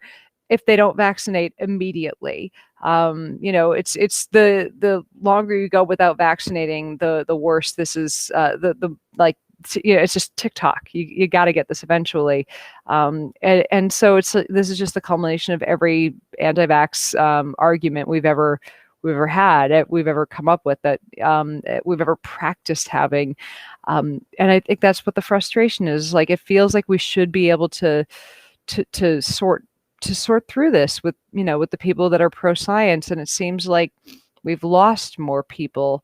if they don't vaccinate immediately. It's the longer you go without vaccinating, the worse this is. The like it's just TikTok. You got to get this eventually, and so this is just the culmination of every anti-vax argument we've ever had, we've ever come up with, that we've ever practiced having, and I think that's what the frustration is. Like, it feels like we should be able to sort through this with the people that are pro science, and it seems like we've lost more people.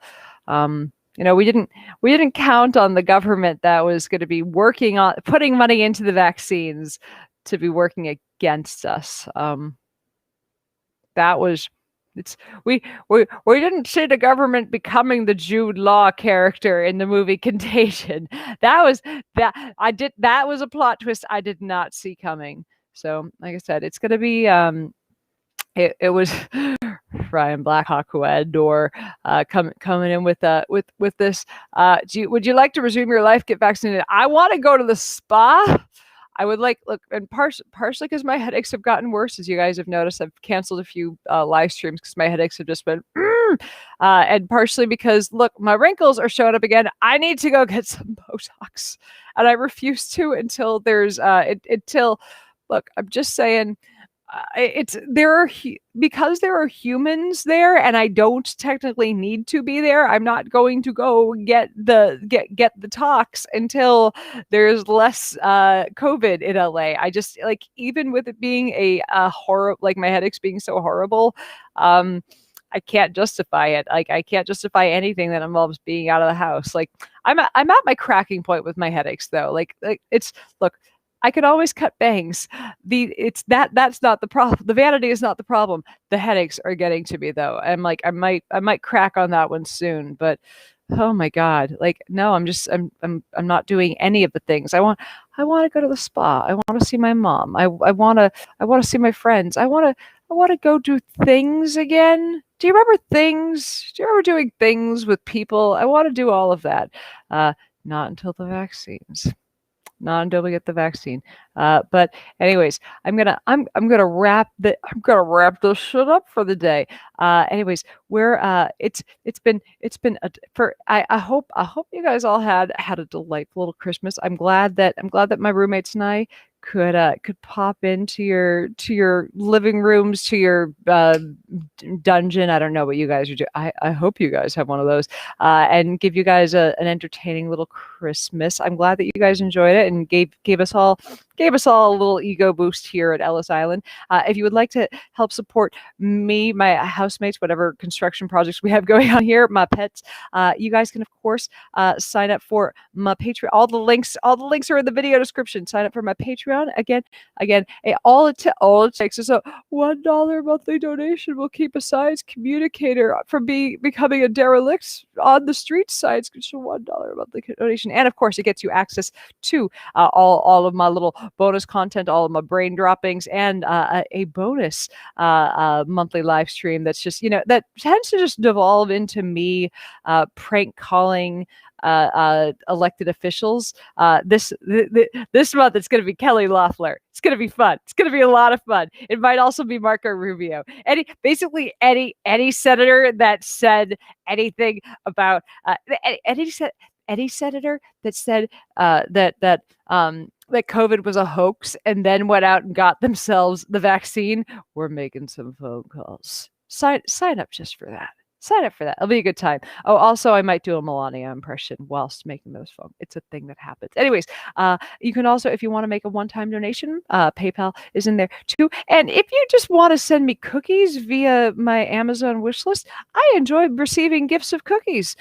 We didn't count on the government that was going to be working on putting money into the vaccines to be working against us. That was it's we didn't see the government becoming the Jude Law character in the movie Contagion. That was a plot twist I did not see coming. So, like I said, it's going to be it was Ryan Blackhawk who had Door coming in with this. Would you like to resume your life? Get vaccinated. I want to go to the spa. I would look, and partially because my headaches have gotten worse, as you guys have noticed. I've canceled a few live streams because my headaches have just been, and partially because, look, my wrinkles are showing up again. I need to go get some Botox, and I refuse to until look, I'm just saying, because there are humans there, and I don't technically need to be there. I'm not going to go get the tox until there's less COVID in LA. I just, like, even with it being a horror, like my headaches being so horrible, I can't justify it. Like, I can't justify anything that involves being out of the house. Like, I'm at my cracking point with my headaches, though. Like it's look. I could always cut bangs. That's not the problem. The vanity is not the problem. The headaches are getting to me, though. I'm like, I might crack on that one soon, but oh my God. Like, no, I'm not doing any of the things. I want to go to the spa. I want to see my mom. I want to see my friends. I want to go do things again. Do you remember things? Do you remember doing things with people? I want to do all of that. Not until the vaccines. Not until we get the vaccine. But anyways, I'm gonna wrap this shit up for the day. Anyways, I hope you guys all had a delightful little Christmas. I'm glad that my roommates and I could pop into your living rooms, to your dungeon. I don't know what you guys are doing. I hope you guys have one of those, and give you guys an entertaining little Christmas. I'm glad that you guys enjoyed it and gave us all a little ego boost here at Ellis Island. If you would like to help support me, my housemates, whatever construction projects we have going on here, my pets, you guys can, of course, sign up for my Patreon. All the links are in the video description. Sign up for my Patreon. Again, all it takes is a $1 monthly donation. Will keep a science communicator from becoming a derelict on the street. Science, just a $1 monthly donation, and of course, it gets you access to all of my little bonus content, all of my brain droppings, and a bonus monthly live stream that's just, that tends to just devolve into me prank calling elected officials. This month it's going to be Kelly Loeffler. It's going to be fun. It's going to be a lot of fun. It might also be Marco Rubio. Any senator that said anything about any senator that said that COVID was a hoax and then went out and got themselves the vaccine, we're making some phone calls. Sign up just for that. Sign up for that. It'll be a good time. Oh, also, I might do a Melania impression whilst making those phone. It's a thing that happens. Anyways, you can also, if you want to make a one-time donation, PayPal is in there too. And if you just want to send me cookies via my Amazon wish list, I enjoy receiving gifts of cookies.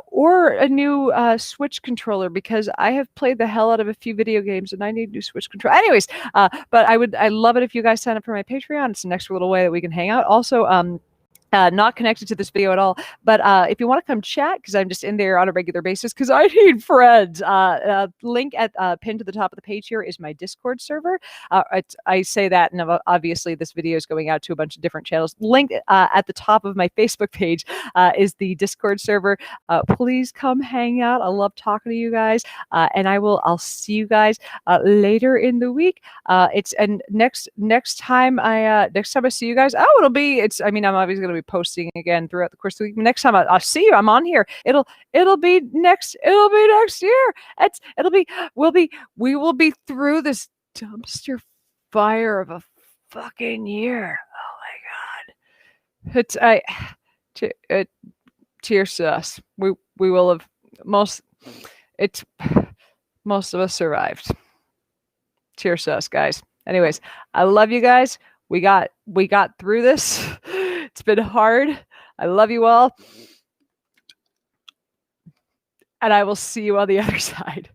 Or a new Switch controller, because I have played the hell out of a few video games and I need a new Switch controller. Anyways, but I love it if you guys sign up for my Patreon. It's an extra little way that we can hang out. Also, not connected to this video at all, but if you want to come chat, because I'm just in there on a regular basis, because I need friends. Link at pinned to the top of the page here is my Discord server. I say that, and obviously this video is going out to a bunch of different channels. Linked at the top of my Facebook page is the Discord server. Please come hang out. I love talking to you guys, and I'll see you guys later in the week. Next time I see you guys, I'm obviously going to be posting again throughout the course of the week. Next time I'll see you, I'm on here. It'll be next year. We will be through this dumpster fire of a fucking year. Oh my god. Cheers to us. We will have most of us survived. Cheers to us, guys. Anyways, I love you guys. We got through this. It's been hard. I love you all. And I will see you on the other side.